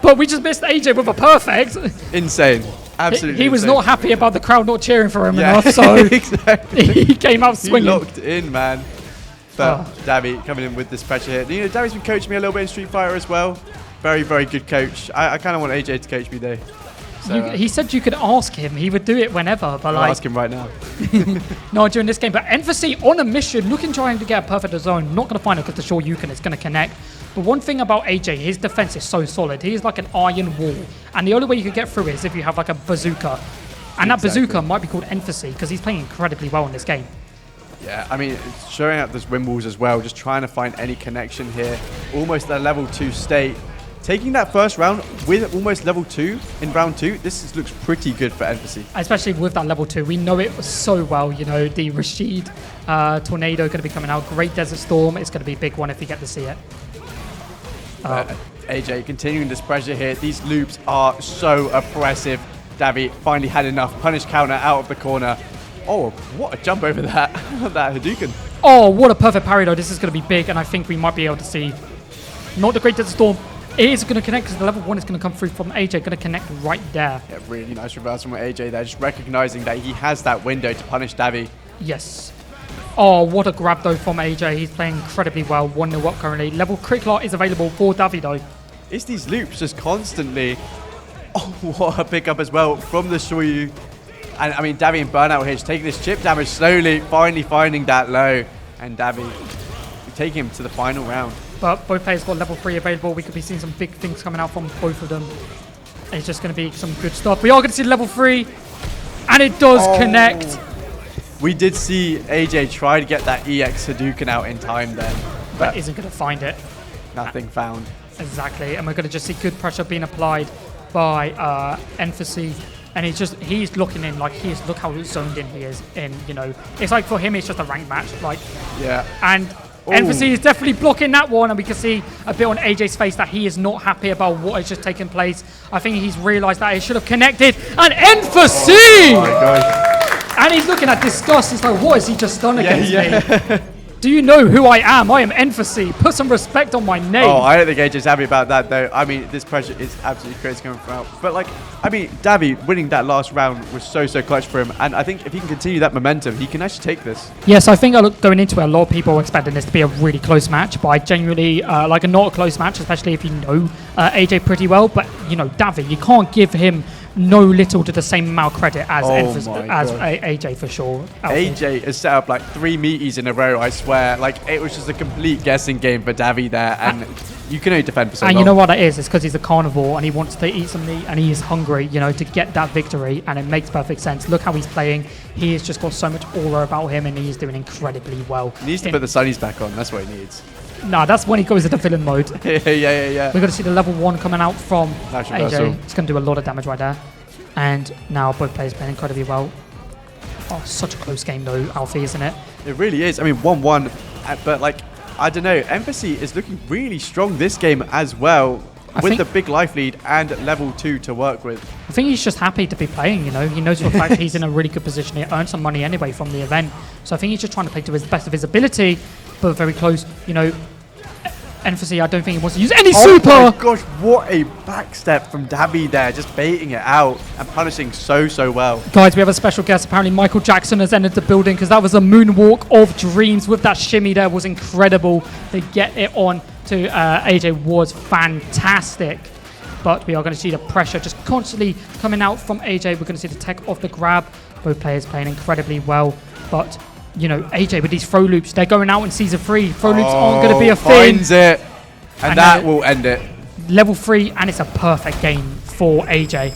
But we just missed AJ with a perfect. Insane. Absolutely He was insane. not happy about the crowd not cheering for him Yeah, enough, so exactly. he came out He swinging. locked in, man. But Oh. Davi coming in with this pressure here. You know, Davi's been coaching me a little bit in Street Fighter as well. Very good coach. I kind of want AJ to coach me though. So, he said you could ask him. He would do it whenever, but I'll like ask him right now. not during this game. But Emphasis on a mission, looking trying to get a perfect zone. Not going to find it because the Shoryuken is going to connect. But one thing about AJ, his defense is so solid. He is like an iron wall, and the only way you can get through is if you have like a bazooka, and that bazooka might be called Emphasis because he's playing incredibly well in this game. Yeah, I mean, it's showing up those wind walls as well, just trying to find any connection here. Almost a level 2 state. Taking that first round with almost level 2 in round 2, looks pretty good for Emphasis. Especially with that level 2. We know it so well, you know, the Rashid Tornado going to be coming out. Great Desert Storm. It's going to be a big one if you get to see it. AJ continuing this pressure here. These loops are so oppressive. Davi finally had enough. Punish counter out of the corner. Oh, what a jump over that, that Hadouken. Oh, what a perfect parry though. This is going to be big, and I think we might be able to see not the Great Desert Storm. It is going to connect because the level 1 is going to come through from AJ. Going to connect right there. Yeah, really nice reverse from AJ there. Just recognizing that he has that window to punish Davi. Yes. Oh, what a grab though from AJ. He's playing incredibly well. 1-0 up currently. Level Crick Lot is available for Davi though. It's these loops just constantly. Oh, what a pickup as well from the Shoryu. And I mean, Davi and Burnout here just taking this chip damage slowly, finally finding that low. And Davi taking him to the final round. But both players got level 3 available. We could be seeing some big things coming out from both of them. It's just going to be some good stuff. We are going to see level 3. And it does connect. We did see AJ try to get that EX Hadouken out in time then. But isn't going to find it. Nothing found. Exactly. And we're going to just see good pressure being applied by Emphasis. And he's looking in, like, look how zoned in he is in, you know. It's like for him, it's just a ranked match. Like, yeah. And Emphasis is definitely blocking that one. And we can see a bit on AJ's face that he is not happy about what has just taken place. I think he's realized that he should have connected. And Emphasis! Oh my gosh. And he's looking at disgust. He's like, what has he just done against me? Do you know who I am? I am Emphasis. Put some respect on my name. Oh, I don't think AJ's happy about that, though. I mean, this pressure is absolutely crazy coming from out. But, like, I mean, Davi winning that last round was so clutch for him. And I think if he can continue that momentum, he can actually take this. Yes, I think going into it, a lot of people were expecting this to be a really close match. But I genuinely like a not a close match, especially if you know AJ pretty well. But, you know, Davi, you can't give him no little to the same amount of credit as AJ for sure. AJ has set up like 3 meaties in a row, I swear. Like, it was just a complete guessing game for Davi there, and you can only defend for so long. And you know what that is? It's because he's a carnivore and he wants to eat some meat and he is hungry, you know, to get that victory, and it makes perfect sense. Look how he's playing. He has just got so much aura about him and he's doing incredibly well. He needs to put the sunnies back on. That's what he needs. Nah, that's when he goes into villain mode. yeah. We're going to see the level 1 coming out from Nice AJ. reversal. It's going to do a lot of damage right there. And now both players playing incredibly well. Oh, such a close game though, Alfie, isn't it? It really is. I mean, 1-1, but like, I don't know. Emphasis is looking really strong this game as well, with the big life lead and level 2 to work with. I think he's just happy to be playing, you know. He knows for a fact he's in a really good position. He earned some money anyway from the event. So I think he's just trying to play to his best of his ability, but very close, you know. Emphasis, I don't think he wants to use any super. Oh my gosh, what a backstep from Davi there, just baiting it out and punishing so well. Guys, we have a special guest. Apparently Michael Jackson has entered the building because that was a moonwalk of dreams with that shimmy there. Was incredible. To get it on to AJ was fantastic. But we are going to see the pressure just constantly coming out from AJ. We're going to see the tech off the grab. Both players playing incredibly well. But, you know, AJ with these throw loops, they're going out in Season 3. Throw loops aren't going to be a thing. Finds it. And that will end it. Level 3, and it's a perfect game for AJ.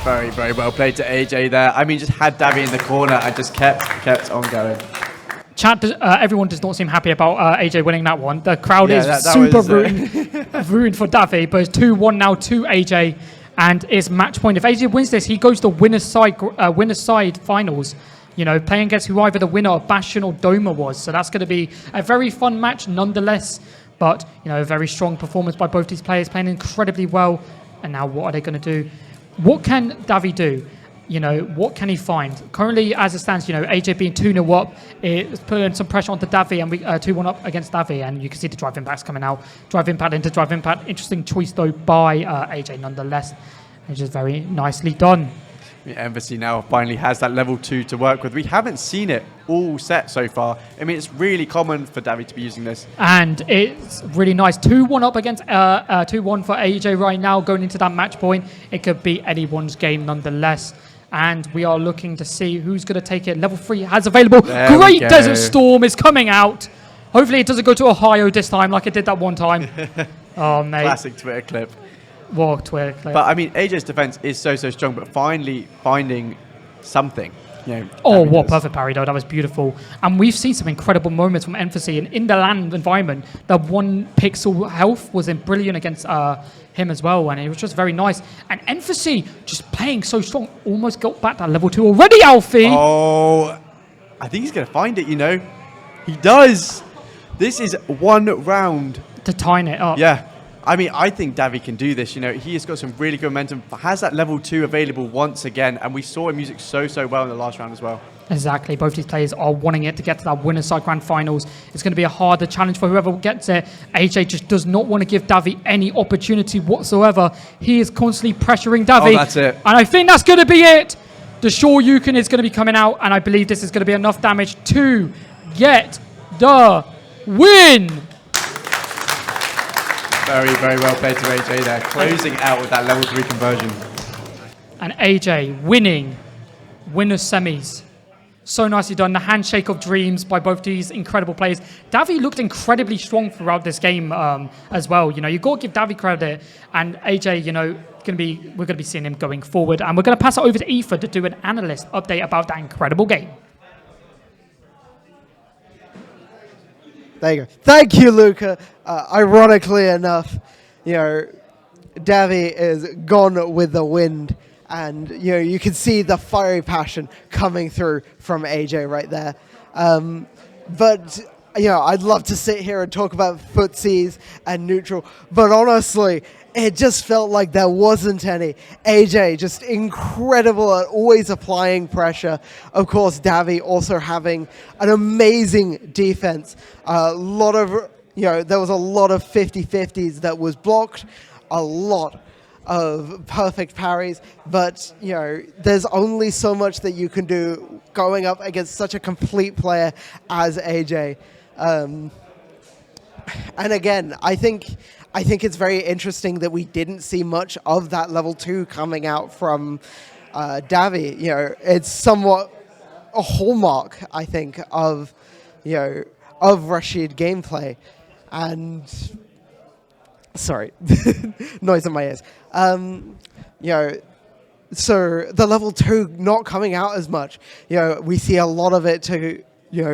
Very well played to AJ there. I mean, just had Davi in the corner and just kept on going. Chat, everyone does not seem happy about AJ winning that one. The crowd is that super was, ruined for Davi, but it's 2-1 now to AJ, and it's match point. If AJ wins this, he goes to winner's side finals. You know, playing against who either the winner of Bastion or Doma was. So that's going to be a very fun match nonetheless. But, you know, a very strong performance by both these players, playing incredibly well. And now what are they going to do? What can Davi do? You know, what can he find? Currently, as it stands, you know, AJ being 2-0 up, it's putting some pressure onto Davi, and we 2-1 up against Davi, and you can see the drive impacts coming out. Drive impact into drive impact. Interesting choice, though, by AJ nonetheless. It's just very nicely done. Embassy now finally has that level 2 to work with. We haven't seen it all set so far. I mean, it's really common for Davi to be using this. And it's really nice. 2-1 up against 2-1 for AJ right now, going into that match point. It could be anyone's game nonetheless. And we are looking to see who's going to take it. Level 3 has available. There Great Desert Storm is coming out. Hopefully it doesn't go to Ohio this time like it did that one time. Oh, mate. Classic Twitter clip. What Twitter clip. But I mean, AJ's defense is so strong, but finally finding something. Oh, what perfect parry though. That was beautiful. And we've seen some incredible moments from Emphasis. And in the LAN environment, the 1 pixel health was brilliant against him as well. And it was just very nice. And Emphasis just playing so strong. Almost got back that level 2 already, Alfie. Oh, I think he's going to find it, He does. This is 1 round. To tie it up. Yeah. I mean, I think Davi can do this. He has got some really good momentum. Has that level 2 available once again. And we saw him use it so well in the last round as well. Exactly. Both these players are wanting it to get to that winner's side grand finals. It's going to be a harder challenge for whoever gets it. AJ just does not want to give Davi any opportunity whatsoever. He is constantly pressuring Davi. Oh, that's it. And I think that's going to be it. The Shoryuken is going to be coming out. And I believe this is going to be enough damage to get the win. Very well played to AJ there. Closing out with that level 3 conversion. And AJ winning winner's semis. So nicely done. The handshake of dreams by both these incredible players. Davi looked incredibly strong throughout this game as well. You got to give Davi credit. And AJ, we're going to be seeing him going forward. And we're going to pass it over to Aoife to do an analyst update about that incredible game. There you go. Thank you, Luca. Ironically enough, Davi is gone with the wind. And, you can see the fiery passion coming through from AJ right there. But, I'd love to sit here and talk about footsies and neutral. But honestly, it just felt like there wasn't any. AJ just incredible at always applying pressure. Of course, Davi also having an amazing defense. There was a lot of 50-50s that was blocked. A lot of perfect parries, but there's only so much that you can do going up against such a complete player as AJ. And again, I think it's very interesting that we didn't see much of that level 2 coming out from Davi. It's somewhat a hallmark, I think, of Rashid gameplay. And sorry, noise in my ears. So the level 2 not coming out as much. We see a lot of it to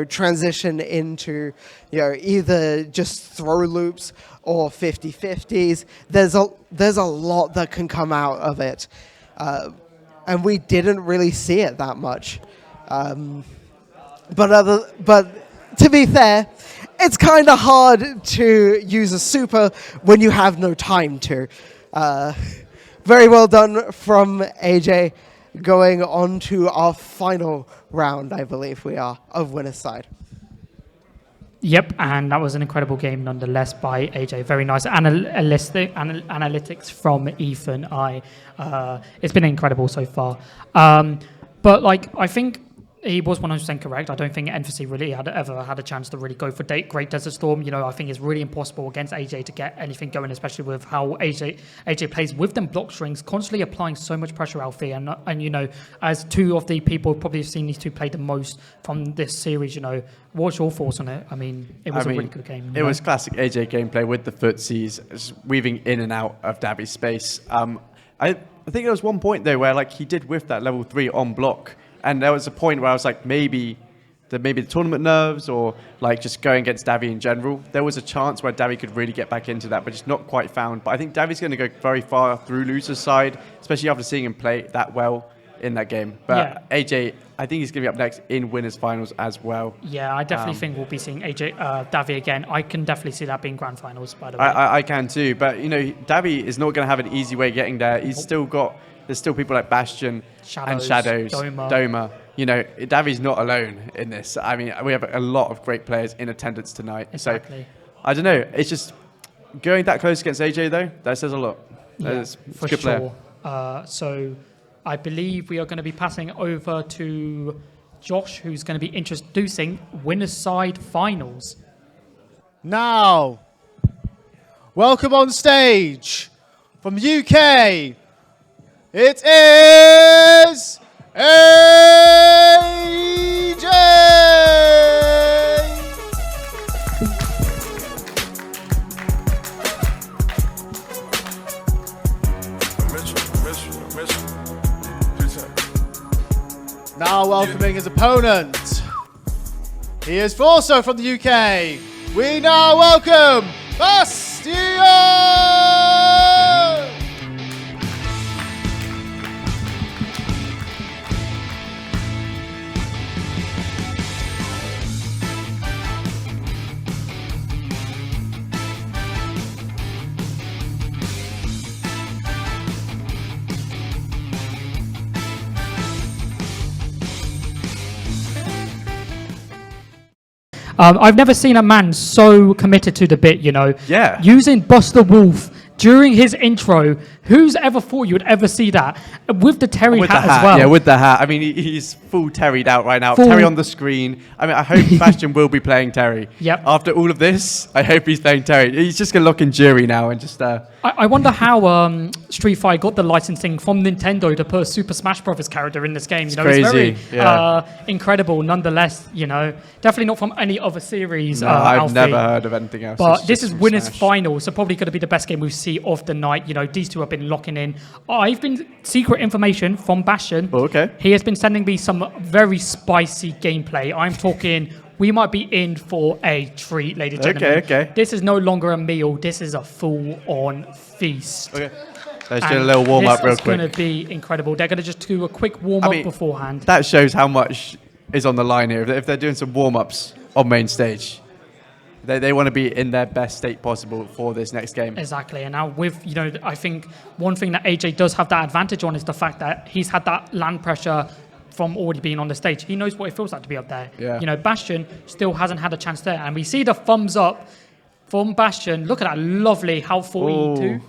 transition into either just throw loops or 50-50s. There's a lot that can come out of it, and we didn't really see it that much. But to be fair, it's kind of hard to use a super when you have no time to. Very well done from AJ. Going on to our final round, I believe we are, of winner's side. Yep, and that was an incredible game nonetheless by AJ. Very nice analytics from Ethan. It's been incredible so far. But I think he was 100% correct. I don't think Emphasis really ever had a chance to really go for Great Desert Storm. I think it's really impossible against AJ to get anything going, especially with how AJ plays with them block strings, constantly applying so much pressure, Alfie. And as two of the people probably have seen these two play the most from this series, what's your thoughts on it? I mean, it was a really good game. It was classic AJ gameplay with the footsies, just weaving in and out of Davi's space. I think there was one point, though, where he did whiff that level 3 on block. And there was a point where I was like, maybe the tournament nerves or just going against Davi in general. There was a chance where Davi could really get back into that, but just not quite found. But I think Davi's going to go very far through loser's side, especially after seeing him play that well in that game. But yeah. AJ, I think he's going to be up next in winners finals as well. Yeah, I definitely think we'll be seeing Davi again. I can definitely see that being grand finals, by the way. I can too. But, Davi is not going to have an easy way getting there. There's still people like Bastion and Shadows, Doma. Davi's not alone in this. I mean, we have a lot of great players in attendance tonight. Exactly. So, I don't know. It's just going that close against AJ, though, that says a lot. Yeah, for good sure. Player. So I believe we are going to be passing over to Josh, who's going to be introducing Winners Side Finals. Now, welcome on stage from the UK. It is AJ. Now welcoming his opponent. He is also from the UK. We now welcome Bastion! I've never seen a man so committed to the bit, you know. Yeah. Using Buster Wolf during his intro. Who's ever thought you would ever see that? With the Terry With hat, the hat, as well. yeah, with the hat. I mean, he's full Terry'd out right now. Full- Terry on the screen. I mean, I hope Bastion will be playing Terry. Yep. After all of this, I hope he's playing Terry. He's just going to lock in Jury now and just... I wonder how Street Fighter got the licensing from Nintendo to put a Super Smash Bros. Character in this game. You know, crazy, it's very yeah. incredible. Nonetheless, you know, definitely not from any other series. No, I've Alfie. never heard of anything else. But It's this just is from winners Smash. final, so probably going to be the best game we see of the night. You know, these two have been locking in. I've been secret information from Bastion. Oh, okay. He has been sending me some very spicy gameplay. I'm talking. We might be in for a treat, ladies and gentlemen. Okay. This is no longer a meal. This is a full-on feast. Okay. Let's do a little warm-up real This is going quick. to be incredible. They're going to just do a quick warm-up beforehand. That shows how much is on the line here. If they're doing some warm-ups on main stage, they want to be in their best state possible for this next game. Exactly. And now with, you know, I think one thing that AJ does have that advantage on is the fact that he's had that land pressure from already being on the stage. He knows what it feels like to be up there. Yeah. You know, Bastion still hasn't had a chance there. And we see the thumbs up from Bastion. Look at that lovely HAL 42. Ooh.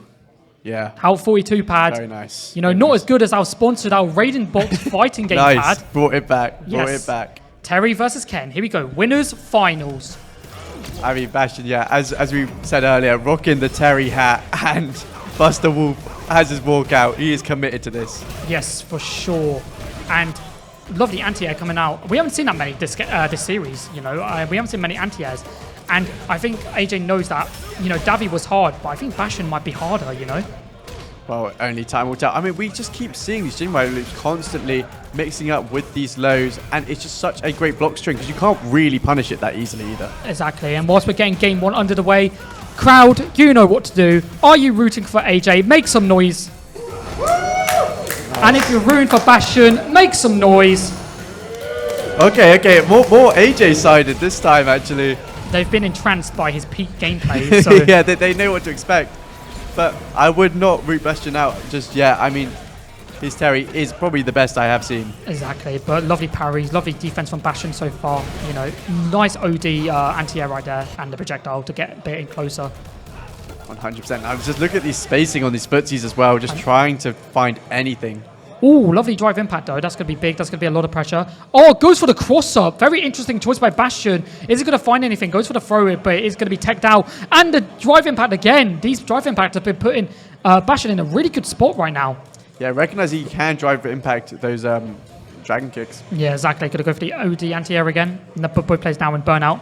Yeah. HAL 42 pad. Very nice. You know, Very not nice. as good as our sponsored, our Raiden Box fighting game Nice. pad. Brought it back. Brought Yes. it back. Terry versus Ken. Here we go. Winners finals. I mean, Bastion, yeah, as we said earlier, rocking the Terry hat and Buster Wolf has his walkout. He is committed to this. Yes, for sure. And lovely anti-air coming out. We haven't seen that many this series, you know. We haven't seen many anti-airs. And I think AJ knows that, you know, Davi was hard, but I think Bastion might be harder, you know. Well, only time will tell. I mean, we just keep seeing these Jinwei loops constantly mixing up with these lows, and it's just such a great block string because you can't really punish it that easily either. Exactly. And whilst we're getting game one under the way, crowd, you know what to do. Are you rooting for AJ? Make some noise. And if you're rooting for Bastion, make some noise. Okay, more AJ-sided this time, actually. They've been entranced by his peak gameplay. So Yeah, they know what to expect. But I would not root Bastion out just yet. I mean, his Terry is probably the best I have seen. Exactly, but lovely parries, lovely defense from Bastion so far. You know, nice OD anti-air right there and the projectile to get a bit in closer. 100%. I was just look at these spacing on these footsies as well, just trying to find anything. Ooh, lovely drive impact though. That's going to be big. That's going to be a lot of pressure. Oh, goes for the cross-up. Very interesting choice by Bastion. Is it going to find anything? Goes for the throw-it, but it is going to be teched out. And the drive impact again. These drive impacts have been putting Bastion in a really good spot right now. Yeah, recognize he can drive impact those dragon kicks. Yeah, exactly. Going to go for the OD anti-air again. And both players now in burnout.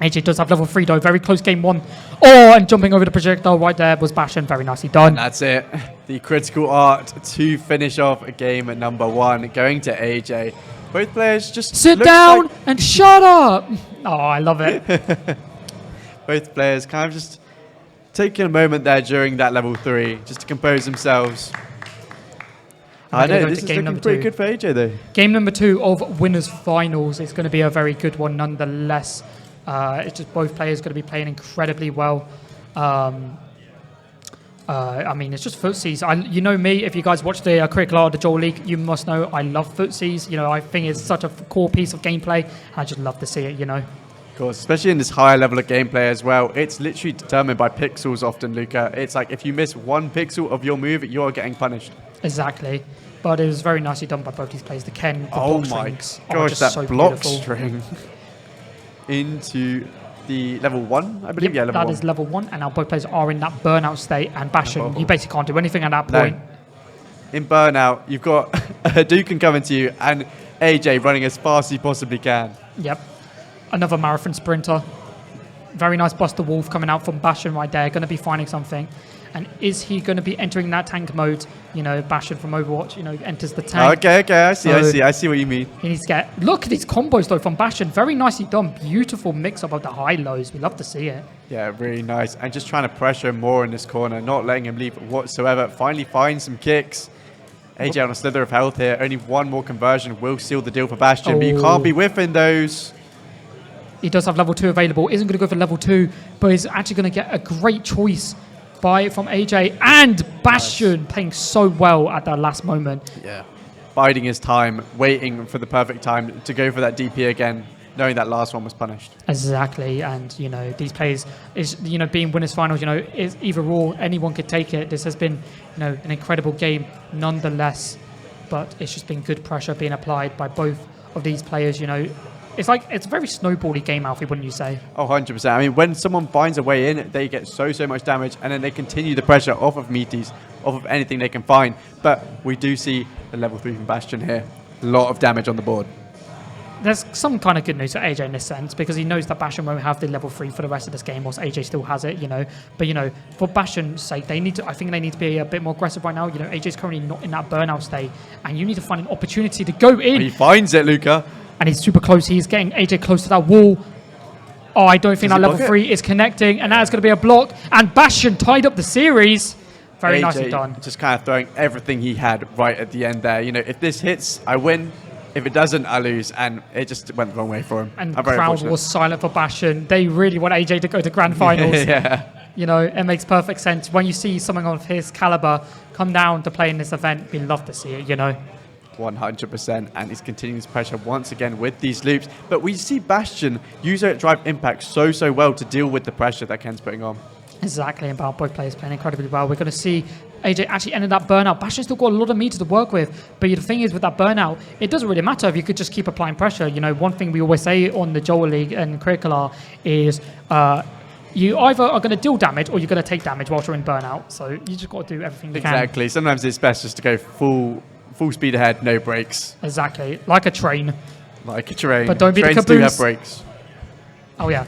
AJ does have level 3 though. Very close game one. Oh, and jumping over the projectile right there was Bastion. Very nicely done. That's it. The critical art to finish off game at number 1, going to AJ. Both players just Sit looks down like- and shut up. Oh, I love it. Both players kind of just taking a moment there during that level 3 just to compose themselves. I gonna know, go this to is game looking number pretty 2. good for AJ though. Game number 2 of Winners Finals is going to be a very good one nonetheless. It's just both players going to be playing incredibly well. I mean, it's just footsies. You know me, if you guys watch the Critical Art of the Joel League, you must know I love footsies. You know, I think it's such a core piece of gameplay. I just love to see it, you know. Of course, especially in this higher level of gameplay as well. It's literally determined by pixels often, Luca. It's like if you miss 1 pixel of your move, you are getting punished. Exactly. But it was very nicely done by both these players. The Ken, the Oh block my strings are gosh, just that so block beautiful. string into the level 1, I believe. Yep, Yeah, level that 1. is level 1, and now both players are in that burnout state. And Bastion, Oh. you basically can't do anything at that No. point. In burnout, you've got Hadouken coming to you and AJ running as fast as he possibly can. Yep, another marathon sprinter. Very nice Buster Wolf coming out from Bastion right there. Going to be finding something. And is he going to be entering that tank mode? You know, Bastion from Overwatch, you know, enters the tank. Okay, I see what you mean. He needs to get... Look at these combos, though, from Bastion. Very nicely done. Beautiful mix-up of the high-lows. We love to see it. Yeah, really nice. And just trying to pressure him more in this corner, not letting him leave whatsoever. Finally find some kicks. AJ on a slither of health here. Only one more conversion will seal the deal for Bastion, but you can't be whiffing those. He does have level 2 available. Isn't going to go for level 2, but he's actually going to get a great choice from AJ and Bastion playing so well at that last moment. Yeah. Biding his time, waiting for the perfect time to go for that DP again, knowing that last one was punished. Exactly, and you know these players is being winners finals. You know, is either or, anyone could take it. This has been an incredible game, nonetheless, but it's just been good pressure being applied by both of these players. You know, it's a very snowbally game, Alfie, wouldn't you say? Oh, 100%. I mean, when someone finds a way in, they get so much damage, and then they continue the pressure off of meaties, off of anything they can find. But we do see the level 3 from Bastion here. A lot of damage on the board. There's some kind of good news for AJ in this sense, because he knows that Bastion won't have the level 3 for the rest of this game, whilst AJ still has it, But, for Bastion's sake, I think they need to be a bit more aggressive right now. AJ's currently not in that burnout state, and you need to find an opportunity to go in. He finds it, Luca. And he's super close. He's getting AJ close to that wall. Oh, I don't think that level 3 is connecting, and that's going to be a block. And Bastion tied up the series. Very AJ nicely done. Just kind of throwing everything he had right at the end there. If this hits, I win. If it doesn't, I lose. And it just went the wrong way for him. And I'm the very crowd fortunate. was silent for Bastion. They really want AJ to go to grand finals. Yeah. It makes perfect sense. When you see someone of his caliber come down to play in this event, we love to see it, 100%, and he's continuing his pressure once again with these loops. But we see Bastion use their drive impact so well to deal with the pressure that Ken's putting on. Exactly, and both players playing incredibly well. We're going to see AJ actually ended that burnout. Bastion's still got a lot of meter to work with, but the thing is with that burnout, it doesn't really matter if you could just keep applying pressure. One thing we always say on the Joel League and Curricular is you either are going to deal damage or you're going to take damage whilst you're in burnout. So you just got to do everything you can. Exactly. Sometimes it's best just to go full speed ahead, no brakes. Exactly, like a train. Like a train. But don't be the Trains do have caboose. brakes. Oh yeah.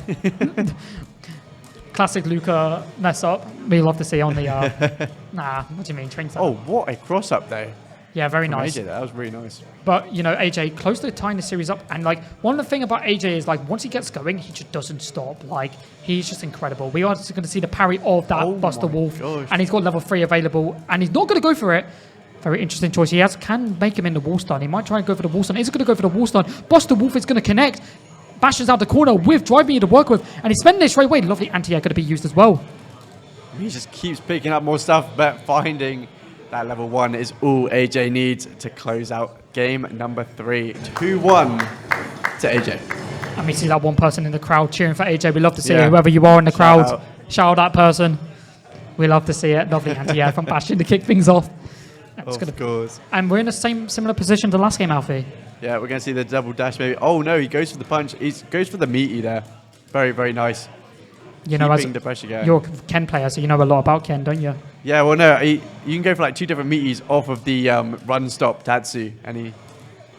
Classic Luca mess up. We love to see on the. What do you mean? Train setup. Oh, what a cross up there. Yeah, very From nice. AJ, that was really nice. But, AJ, close to tying the series up. And, one of the thing about AJ is, once he gets going, he just doesn't stop. He's just incredible. We are just going to see the parry of that Buster my Wolf. gosh. And he's got level 3 available. And he's not going to go for it. Very interesting choice. He can make him in the wall stun. He might try and go for the wall stun. Is he going to go for the wall stun? Buster Wolf is going to connect. Bastion's out the corner with Drive Me to work with. And he's spending it straight away. Lovely anti-air going to be used as well. He just keeps picking up more stuff, but finding that level 1 is all AJ needs to close out game number 3. 2-1 to AJ. And we see that one person in the crowd cheering for AJ. We love to see Yeah. it. Whoever you are in the crowd, out. shout out that person. We love to see it. Lovely anti-air from Bastion to kick things off. Of course. And we're in the similar position to last game, Alfie. Yeah, we're going to see the double dash maybe. Oh, no, he goes for the punch. He goes for the meaty there. Very, very nice. Keeping the pressure going. You're a Ken player, so you know a lot about Ken, don't you? Yeah, well, no, you can go for 2 different meaties off of the run stop Tatsu, and you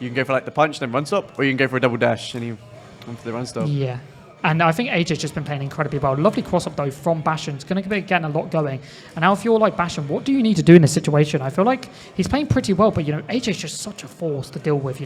can go for the punch then run stop, or you can go for a double dash and he went for the run stop. Yeah. And I think AJ's just been playing incredibly well. Lovely cross-up, though, from Bastion. It's going to be getting a lot going. And now if you're like Bastion, what do you need to do in this situation? I feel like he's playing pretty well, but, AJ's just such a force to deal with,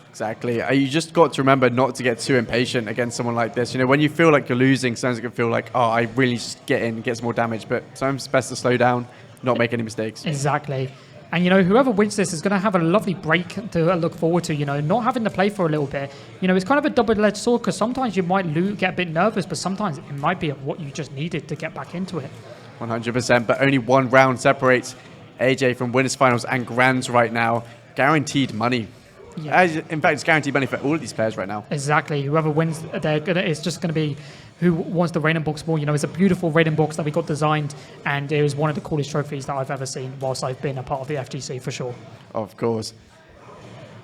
Exactly. You just got to remember not to get too impatient against someone like this. When you feel like you're losing, sometimes it can feel like, I really just get in, get some more damage. But sometimes it's best to slow down, not make any mistakes. Exactly. And, whoever wins this is going to have a lovely break to look forward to, not having to play for a little bit. It's kind of a double-edged sword because sometimes you might get a bit nervous, but sometimes it might be what you just needed to get back into it. 100%, but only one round separates AJ from winners finals and grands right now. Guaranteed money. Yeah. In fact, it's guaranteed money for all of these players right now. Exactly. Whoever wins, it's just going to be who wants the Raiden box more. You know, it's a beautiful Raiden box that we got designed, and it was one of the coolest trophies that I've ever seen whilst I've been a part of the FGC for sure. Of course.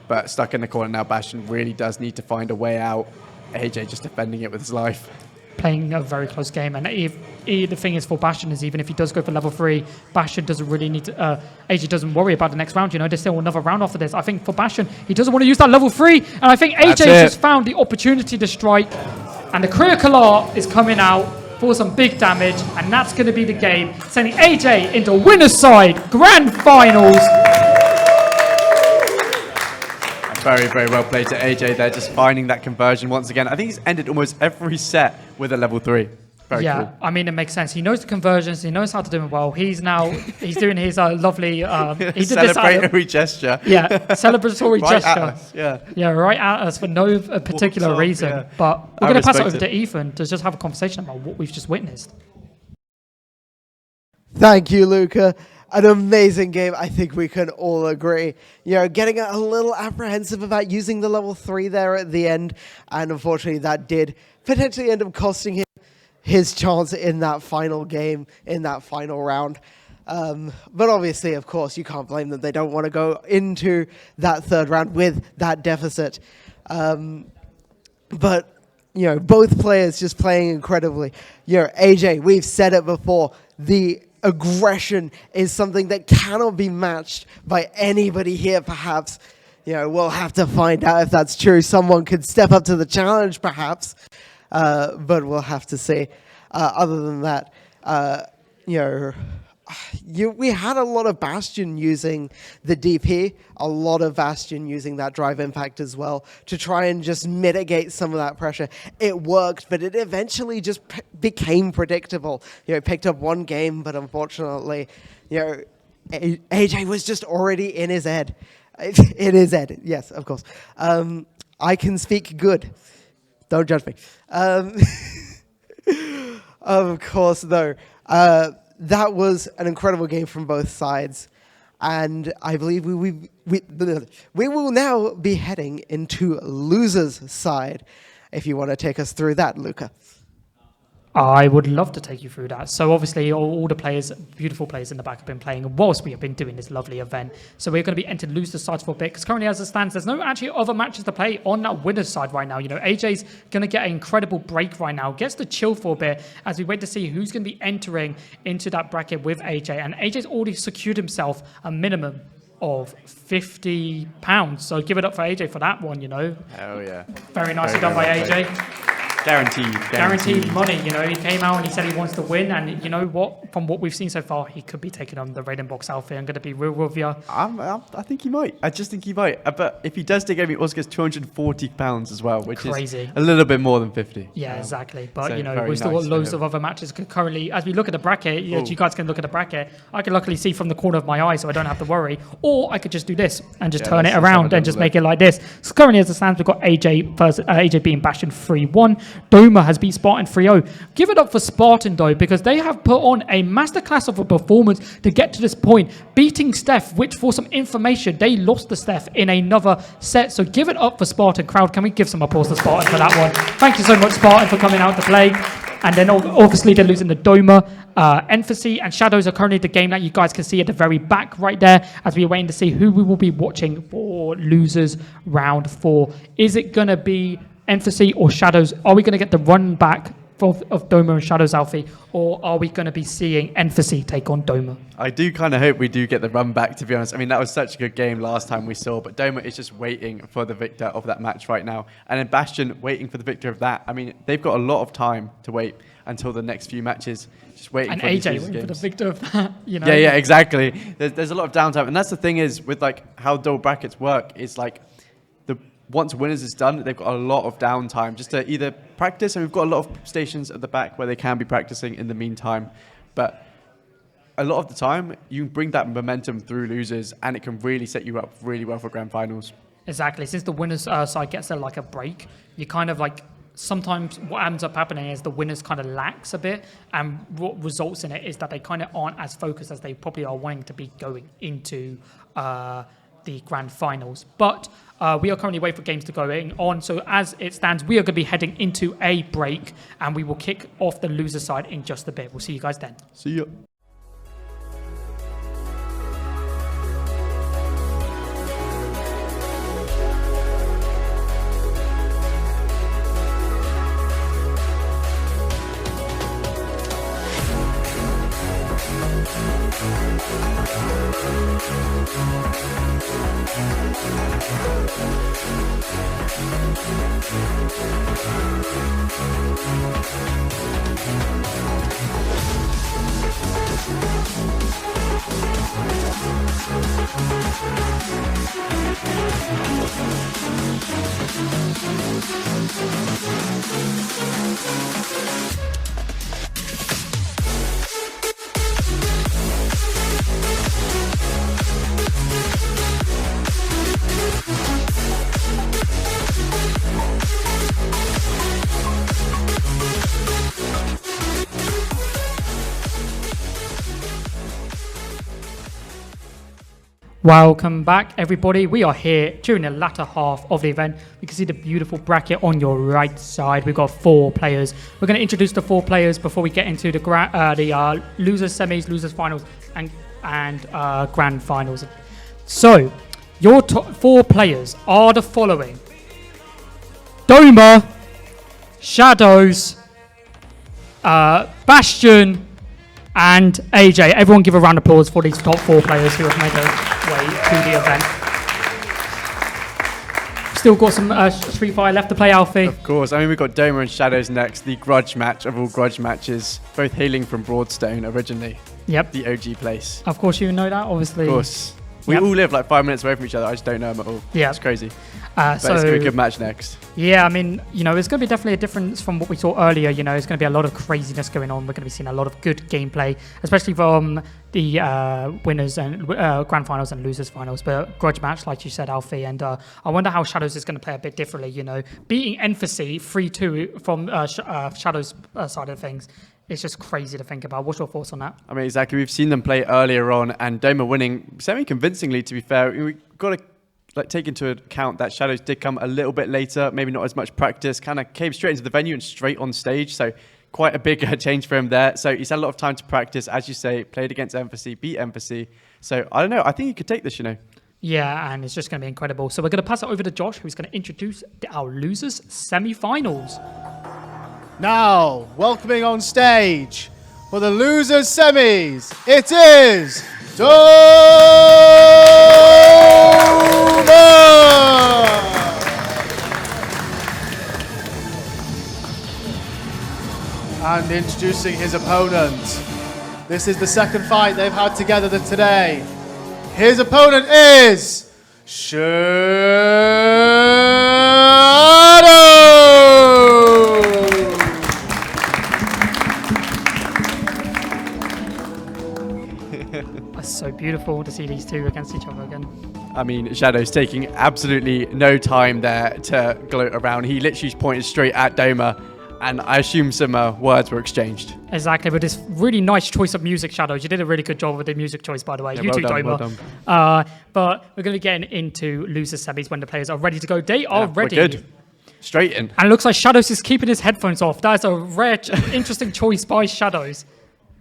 But stuck in the corner now, Bastion really does need to find a way out. AJ just defending it with his life. Playing a very close game, and the thing is for Bastion is even if he does go for level 3, Bastion doesn't really need to. AJ doesn't worry about the next round. You know, there's still another round after this. I think for Bastion, he doesn't want to use that level 3, and I think AJ just found the opportunity to strike, and the critical art is coming out for some big damage, and that's going to be the game, sending AJ into winner's side grand finals. Very, very well played to AJ there, just finding that conversion once again. I think he's ended almost every set with a level 3. Very yeah, cool. I mean, it makes sense. He knows the conversions. He knows how to do them well. He's doing his lovely... he did celebratory gesture. Yeah, celebratory Right gesture. at us, yeah. Yeah, right at us for no particular Walks off, reason. yeah. But we're I going to pass it respect over to Ethan to just have a conversation about what we've just witnessed. Thank you, Luca. An amazing game, I think we can all agree. You know, getting a little apprehensive about using the level 3 there at the end, and unfortunately that did potentially end up costing him his chance in that final game, in that final round. But obviously, of course, you can't blame them. They don't want to go into that third round with that deficit. But, you know, both players just playing incredibly. You know, AJ, we've said it before, the aggression is something that cannot be matched by anybody here, perhaps. You know, we'll have to find out if that's true. Someone could step up to the challenge, perhaps. But we'll have to see. Other than that, you know, we had a lot of Bastion using the DP, a lot of Bastion using that drive impact as well to try and just mitigate some of that pressure. It worked, but it eventually just became predictable. You know, picked up one game, but unfortunately, you know, AJ was just already in his head. In his head, yes, of course. I can speak good. Don't judge me. Of course, though. That was an incredible game from both sides, and I believe we will now be heading into losers' side. If you want to take us through that, Luca. I would love to take you through that. So obviously all the players, beautiful players in the back have been playing whilst we have been doing this lovely event. So we're going to be entered losers' sides for a bit because currently as it stands, there's no actually other matches to play on that winner's side right now. You know, AJ's going to get an incredible break right now, gets to chill for a bit as we wait to see who's going to be entering into that bracket with AJ. And AJ's already secured himself a minimum of £50. So give it up for AJ for that one, you know. Hell yeah. Very nicely done by AJ. Guaranteed money. You know, he came out and he said he wants to win, and you know what? From what we've seen so far, he could be taking on the Raiden box outfit. I'm going to be real with you. I think he might. I just think he might. But if he does take over, he also gets £240 as well, which Crazy. Is a little bit more than 50. Yeah, exactly. But so you know, very we've still nice got for loads him. of other matches currently. As we look at the bracket, you guys can look at the bracket. I can luckily see from the corner of my eye, so I don't have to worry. Or I could just do this and just turn it let's have a around little and just look. make it like this. So currently, as it stands, we've got AJ beating Bastion 3-1. Doma has beat Spartan 3-0. Give it up for Spartan though, because they have put on a masterclass of a performance to get to this point, beating Steph, which for some information, they lost to Steph in another set. So give it up for Spartan. Crowd, can we give some applause to Spartan for that one? Thank you so much, Spartan, for coming out to play. And then obviously they're losing the Doma. Emphasis and Shadows are currently the game that you guys can see at the very back right there as we're waiting to see who we will be watching for losers round 4. Is it going to be Emphasis or Shadows? Are we going to get the run back of Doma and Shadows, Alfie, or are we going to be seeing Emphasis take on Doma? I do kind of hope we do get the run back, to be honest. I mean, that was such a good game last time we saw, but Doma is just waiting for the victor of that match right now. And then Bastion waiting for the victor of that. I mean, they've got a lot of time to wait until the next few matches, just waiting and for AJ these waiting for games. the victor of that, you know? Yeah, exactly. There's a lot of downtime. And that's the thing is, with like how dual brackets work, is like, once winners is done, they've got a lot of downtime just to either practice, and we've got a lot of stations at the back where they can be practicing in the meantime. But a lot of the time, you can bring that momentum through losers, and it can really set you up really well for grand finals. Exactly. Since the winners side gets a break, you kind of like, sometimes what ends up happening is the winners kind of lax a bit, and what results in it is that they kind of aren't as focused as they probably are wanting to be going into the grand finals. But we are currently waiting for games to going on. So as it stands, we are going to be heading into a break, and we will kick off the loser side in just a bit. We'll see you guys then. See ya. Welcome back, everybody. We are here during the latter half of the event. You can see the beautiful bracket on your right side. We've got 4 players. We're going to introduce the 4 players before we get into the losers semis, losers finals, and grand finals. So, your top 4 players are the following: Doma, Shadows, Bastion, and AJ. Everyone give a round of applause for these top 4 players who have made their way to the event. Still got some Street Fighter left to play, Alfie. Of course. I mean, we've got Doma and Shadows next, the grudge match of all grudge matches, both hailing from Broadstone originally. Yep. The OG place. Of course you know that, obviously. Of course. We all live like 5 minutes away from each other. I just don't know them at all. Yeah. It's crazy. So But it's going to be a good match next. Yeah, I mean, you know, it's going to be definitely a difference from what we saw earlier. You know, it's going to be a lot of craziness going on. We're going to be seeing a lot of good gameplay, especially from the winners and grand finals and losers finals. But grudge match, like you said, Alfie, and I wonder how Shadows is going to play a bit differently. You know, beating Emphasis 3-2 from Shadows' side of things. It's just crazy to think about. What's your thoughts on that? I mean, exactly. We've seen them play earlier on, and Doma winning semi-convincingly, to be fair. We've got to take into account that Shadows did come a little bit later, maybe not as much practice, kind of came straight into the venue and straight on stage, so quite a big change for him there. So he's had a lot of time to practice, as you say, played against Emphasis, beat Emphasis. So I don't know, I think he could take this, you know. Yeah, and it's just going to be incredible. So we're going to pass it over to Josh, who's going to introduce our losers semi-finals. Now, welcoming on stage for the losers semis, it is and introducing his opponent. This is the second fight they've had together today. His opponent is Shadow. That's so beautiful to see these two against each other again. I mean, Shadow's taking absolutely no time there to gloat around. He literally pointed straight at Doma, and I assume some words were exchanged. Exactly, with this really nice choice of music, Shadows. You did a really good job with the music choice, by the way. Yeah, You well too, done, Doma. well done. But we're going to be getting into loser semis when the players are ready to go. They are We're ready. good. Straight in. And it looks like Shadows is keeping his headphones off. That is a rare, interesting choice by Shadows.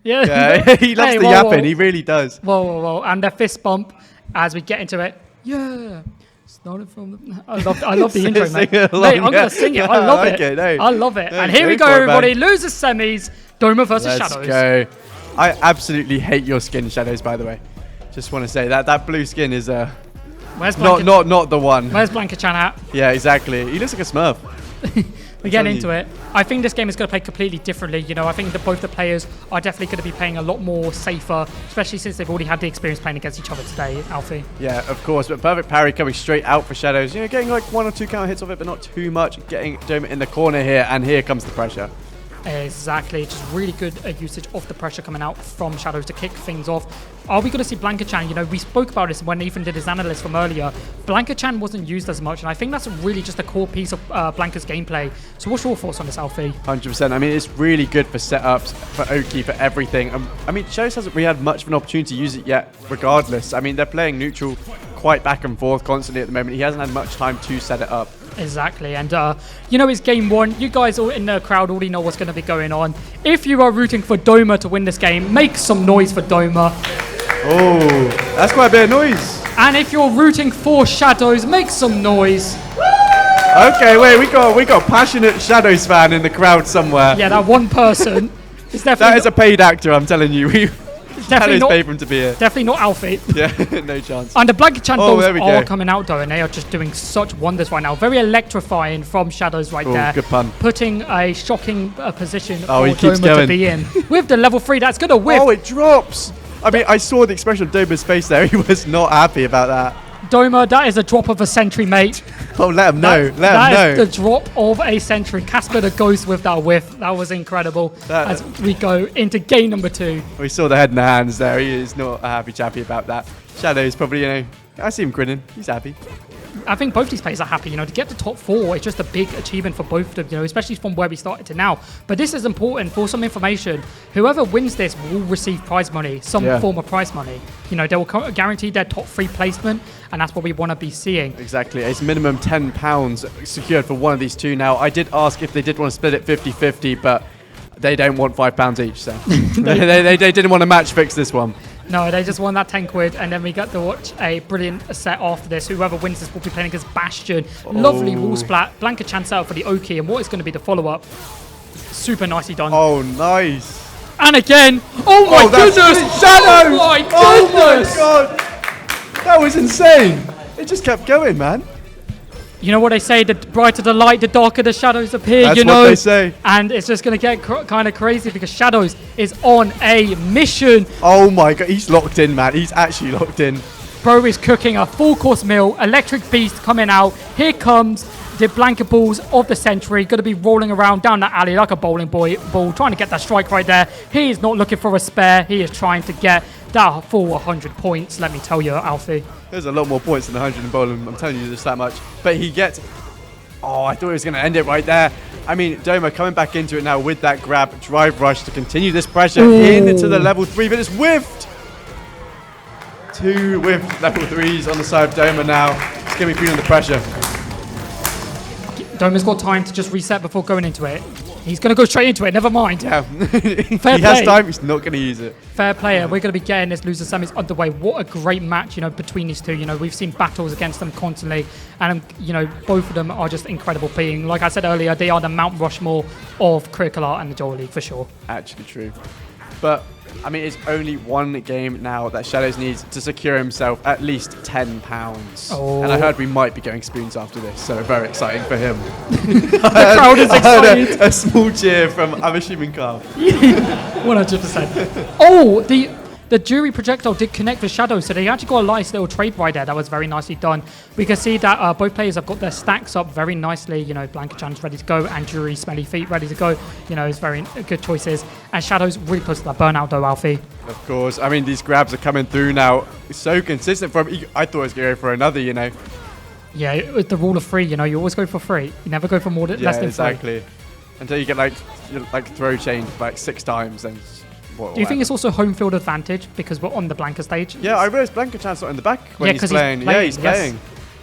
Yeah, Yeah, he loves the yapping. He really does. Whoa. And the fist bump as we get into it. Yeah. Started from the... I love the intro, mate. Sing it along, Mate, I'm yeah. going to sing it. I love it. Okay, no. I love it. No, And here we go go, for it, man. everybody. Losers semis. Doma versus Let's Shadows. go. I absolutely hate your skin, Shadows, by the way. Just want to say that blue skin is Where's Blanca? not the one. Where's Blanca Chan at? Yeah, exactly. He looks like a Smurf. We get telling into you. it. I think this game is going to play completely differently. You know, I think that both the players are definitely going to be playing a lot more safer, especially since they've already had the experience playing against each other today, Alfie. Yeah, of course. But perfect parry coming straight out for Shadows. You know, getting like 1 or 2 counter hits off it, but not too much. Getting Doma in the corner here, and here comes the pressure. Exactly, just really good usage of the pressure coming out from Shadows to kick things off. Are we going to see Blanca-chan? You know, we spoke about this when Ethan did his analyst from earlier. Blanca-chan wasn't used as much, and I think that's really just a core piece of Blanca's gameplay. So what's your thoughts on this, Alfie? 100%. I mean, it's really good for setups, for Oki, for everything. I mean, Shadows hasn't really had much of an opportunity to use it yet, regardless. I mean, they're playing neutral quite back and forth constantly at the moment. He hasn't had much time to set it up. Exactly, and you know, it's game one. You guys all in the crowd already know what's going to be going on. If you are rooting for Doma to win this game, make some noise for Doma. Oh, that's quite a bit of noise. And if you're rooting for Shadows, make some noise. Okay, wait, we got a passionate Shadows fan in the crowd somewhere. Yeah, that one person is definitely That is a paid actor, I'm telling you. definitely Shadows not, paid for him to be here. definitely not Alfie. Yeah, no chance. And the Blanca-chan Oh, dolls there we are go. coming out though, and they are just doing such wonders right now. Very electrifying from Shadows right there. Good pun. Putting a shocking position Oh, for he keeps Doma to going. be in. With the level 3, that's going to whip. Oh, it drops. I mean, I saw the expression of Doma's face there. He was not happy about that. Doma, that is a drop of a century, mate. Oh, let him know. Let him That know. is the drop of a century. Casper the Ghost with that whiff. That was incredible. As we go into game number 2. We saw the head in the hands there. He is not a happy chappy about that. Shadow's probably, you know, I see him grinning. He's happy. I think both these players are happy. You know, to get to top 4 is just a big achievement for both of them, you know, especially from where we started to now. But this is important for some information. Whoever wins this will receive prize money, some form of prize money. You know, they will guarantee their top 3 placement, and that's what we want to be seeing. Exactly. It's minimum £10 secured for one of these two now. I did ask if they did want to split it 50-50, but they don't want £5 each, so they didn't want to match fix this one. No, they just won that 10 quid, and then we got to watch a brilliant set after this. Whoever wins this will be playing against Bastion. Lovely wall splat. Blanca-chan set out for the Oki, and what is going to be the follow-up? Super nicely done. Oh, nice. And again, oh my goodness! Shadows! Oh my goodness! Oh my god! That was insane. It just kept going, man. You know what they say, the brighter the light, the darker the shadows appear, That's you know? what they say. And it's just going to get kind of crazy because Shadows is on a mission. Oh my god, he's locked in, man. He's actually locked in. Bro is cooking a full-course meal, electric beast coming out. Here comes the blanket balls of the century, going to be rolling around down that alley like a bowling ball, trying to get that strike right there. He is not looking for a spare. He is trying to get that full 100 points, let me tell you, Alfie. There's a lot more points than 100 in bowling, I'm telling you just that much. But he gets... Oh, I thought he was going to end it right there. I mean, Doma coming back into it now with that grab, drive rush to continue this pressure into the level 3, but it's whiffed. 2 whiffed level 3s on the side of Doma now. It's going to be feeling the pressure. Doma's got time to just reset before going into it. He's going to go straight into it, never mind. Yeah. Fair He has play. time, he's not going to use it. Fair player. We're going to be getting this loser semis underway. What a great match, you know, between these two. You know, we've seen battles against them constantly, and you know, both of them are just incredible being. Like I said earlier, they are the Mount Rushmore of Critical Art and the Dual League for sure. Actually true. But, I mean, it's only one game now that Shadows needs to secure himself at least £10. Oh. And I heard we might be going spoons after this, so very exciting for him. The crowd is I heard excited. a small cheer from, I'm assuming, Carl. 100%. Oh, the jury projectile did connect with Shadows, so they actually got a nice little trade right there. That was very nicely done. We can see that both players have got their stacks up very nicely. You know, Blanca-chan's ready to go, and Jury Smelly Feet ready to go. You know, it's very good choices. And Shadows really close to that burnout though, Alfie. Of course. I mean, these grabs are coming through now. It's so consistent from... I thought I was going to go for another, you know. Yeah, with the rule of 3, you know, you always go for 3. You never go for more than less than 3. exactly. Until you get, like throw chained like 6 times, then... Do you think it's also home field advantage because we're on the Blanca stage? Yeah, I realised Blanca-chan's not in the back when Yeah, he's 'cause playing. Yeah, he's yes. playing.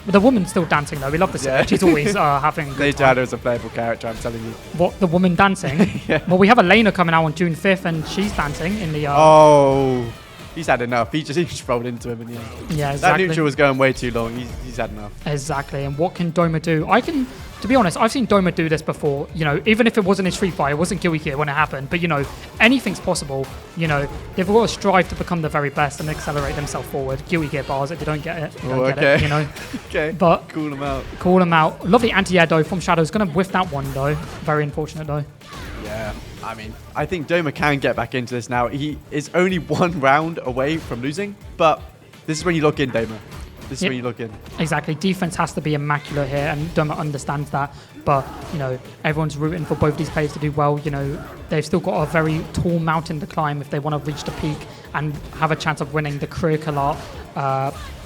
But the woman's still dancing though. We love the Yeah. She's always having a They good time. dad as a playable character, I'm telling you. What, the woman dancing? Yeah. Well, we have Elena coming out on June 5th and she's dancing in the... Oh, he's had enough. He just rolled into him in the end. yeah, That exactly. neutral was going way too long. He's had enough. Exactly. And what can Doma do? To be honest, I've seen Doma do this before. You know, even if it wasn't in Street Fighter, it wasn't Guilty Gear when it happened. But, you know, anything's possible. You know, they've got to strive to become the very best and accelerate themselves forward. Guilty Gear bars, if you don't get it, you don't get it, you know. Okay. But Cool him out. call them out. Lovely anti-air though from Shadows. Going to whiff that one though. Very unfortunate though. Yeah. I mean, I think Doma can get back into this now. He is only 1 round away from losing, but this is when you lock in Doma. This is when you log in. Exactly. Defense has to be immaculate here, and Doma understands that. But, everyone's rooting for both these players to do well. They've still got a very tall mountain to climb if they want to reach the peak and have a chance of winning the critical art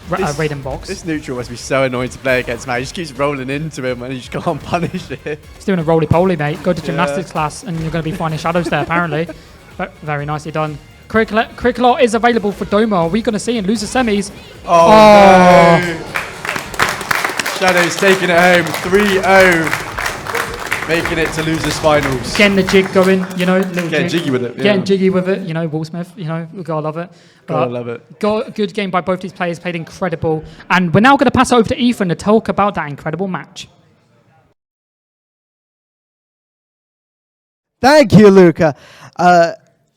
Raiden box. This neutral must be so annoying to play against, man. He just keeps rolling into him and you just can't punish it. He's doing a roly-poly, mate. Go to gymnastics class and you're going to be finding shadows there, apparently. But very nicely done. Critical art is available for Doma. Are we going to see him lose the semis? Oh. No. Shadow's taking it home, 3-0. Making it to losers finals. Getting the jig going, little Getting jiggy with it. Yeah. Getting jiggy with it, Will Smith, we gotta love it. Gotta love it. Good game by both these players, played incredible. And we're now going to pass over to Ethan to talk about that incredible match. Thank you, Luca.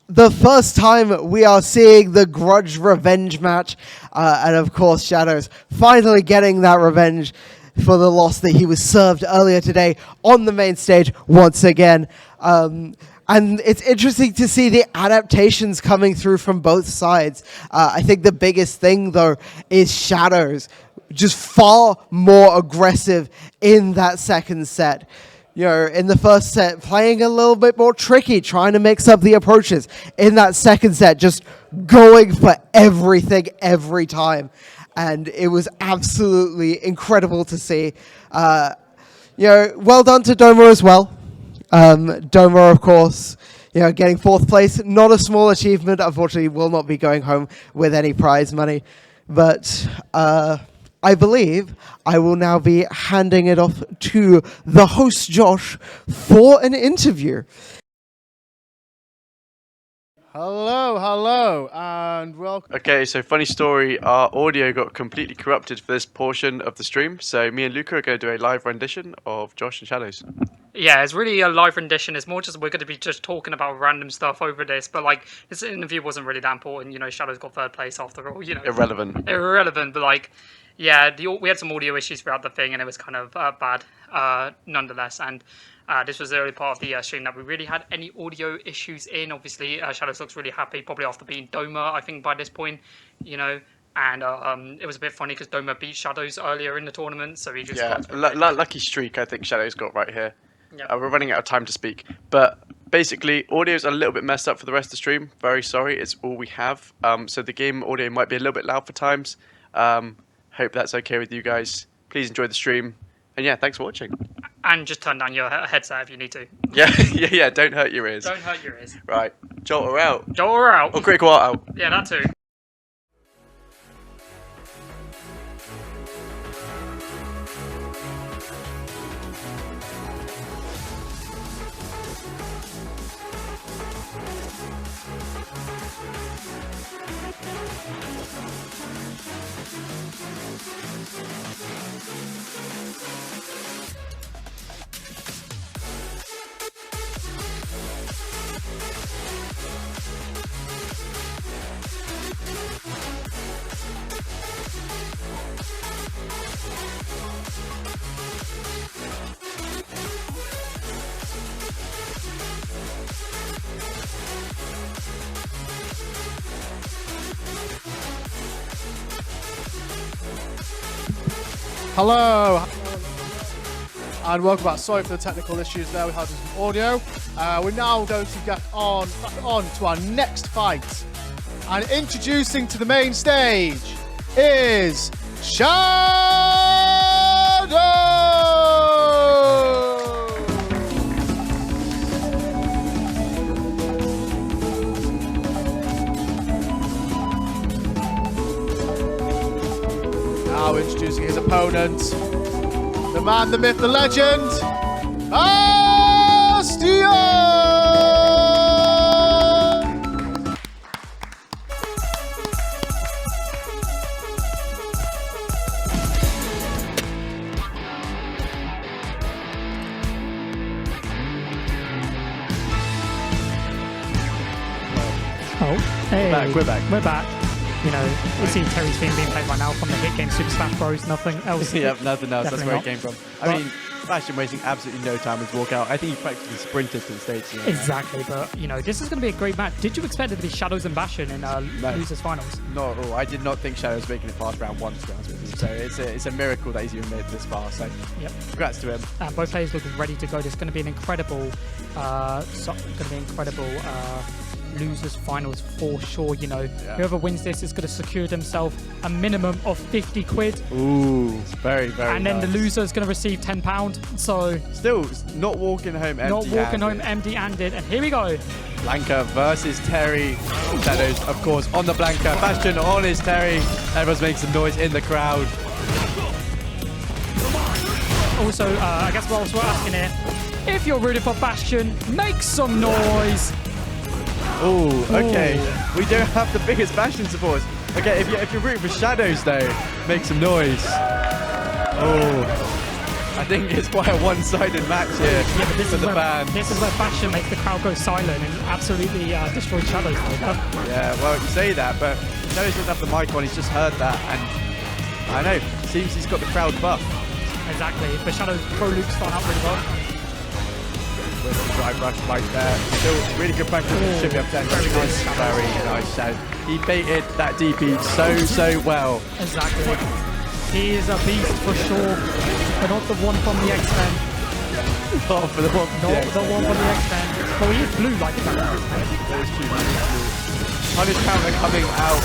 The first time we are seeing the grudge revenge match, and of course Shadows finally getting that revenge for the loss that he was served earlier today on the main stage once again. And it's interesting to see the adaptations coming through from both sides. I think the biggest thing, though, is Shadows just far more aggressive in that second set. In the first set, playing a little bit more tricky, trying to mix up the approaches. In that second set, just going for everything every time. And it was absolutely incredible to see. Well done to Doma as well. Doma, of course, getting 4th place. Not a small achievement. Unfortunately, will not be going home with any prize money. But I believe I will now be handing it off to the host, Josh, for an interview. Hello, and welcome. Okay, so funny story, our audio got completely corrupted for this portion of the stream, so me and Luca are going to do a live rendition of Josh and Shadows. Yeah, it's really a live rendition. It's more just we're going to be just talking about random stuff over this, but this interview wasn't really that important. Shadows got 3rd place after all. Irrelevant, but yeah, we had some audio issues throughout the thing, and it was kind of bad nonetheless. And this was the early part of the stream that we really had any audio issues in. Obviously, Shadows looks really happy, probably after being Doma, I think, by this point, And it was a bit funny because Doma beat Shadows earlier in the tournament, so he just... Yeah, lucky streak I think Shadows got right here. Yep. We're running out of time to speak. But basically, audio's a little bit messed up for the rest of the stream. Very sorry, it's all we have. So the game audio might be a little bit loud for times. Hope that's okay with you guys. Please enjoy the stream. And yeah, thanks for watching. And just turn down your headset if you need to. Yeah, don't hurt your ears. Don't hurt your ears. Right, Jolt or out. Jolt or out. Or critical art out. Yeah, that too. Hello, and welcome back. Sorry for the technical issues there. We had some audio. We're now going to get back on to our next fight. And introducing to the main stage is Shadow! Now introducing his opponent, the man, the myth, the legend, Bastion! Oh, hey. We're back. We're back. You know, we see Terry's theme being played right now from the hit game Super Smash Bros. Nothing else. Yeah, nothing else. That's Definitely where not. it came from. I But- mean, Bastion wasting absolutely no time with walkout. I think he practically sprinted to the stage. You know? Exactly, but you know, this is going to be a great match. Did you expect it to be Shadows and Bastion in losers finals? Not at all. I did not think Shadow's making it past round 1, to be honest with you. So it's a miracle that he's even made it this far. So Yep. congrats to him. Both players look ready to go. This is going to be an incredible, losers finals for sure. You know, whoever wins this is going to secure themselves a minimum of 50 quid. Ooh, very, very And then nice. the loser is going to receive £10. So Still not walking home empty. not walking home empty-handed. And here we go. Blanca versus Terry. Shadows, of course, on the Blanca. Bastion on his Terry. Everyone's making some noise in the crowd. Also, I guess whilst we're asking here, if you're rooting for Bastion, make some noise. Oh, okay. We don't have the biggest Bastion supporters. Okay, if you're rooting for Shadows, though, make some noise. Oh, I think it's quite a one-sided match here Yeah, but this for is the where band. this is where Bastion makes the crowd go silent and absolutely destroy Shadows. Yeah, well, you say that, but Shadows doesn't have the mic on. He's just heard that, and I know. Seems he's got the crowd buff. Exactly. The Shadows pro Luke start out really well. With the drive rush right there. Still really good practice. Should be up to Very nice. Very nice Shadows. He baited that DP so well. Exactly. He is a beast for sure, but not the one from the X-Men. Not for the one. Not the one from the X-Men. Well, he is blue like the X-Men. Punish counter coming out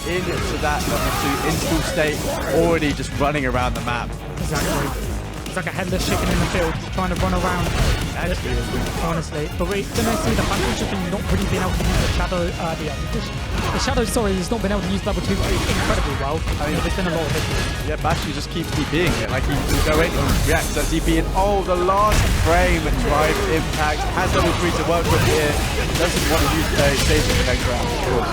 into that level 2 install state, already just running around the map. Exactly. It's like a headless chicken in the field, trying to run around. Actually, Honestly, but we're gonna see the Bastion just not really being able to use the Shadow. The Shadow, sorry, has not been able to use level 2 incredibly well. I mean, there's been a lot of hits. yeah, Bastion just keeps DPing it. Like he will go in and react to that DP, and oh, the last frame drive impact has level 3 to work with here. Doesn't want to use the stage in the next round, of course.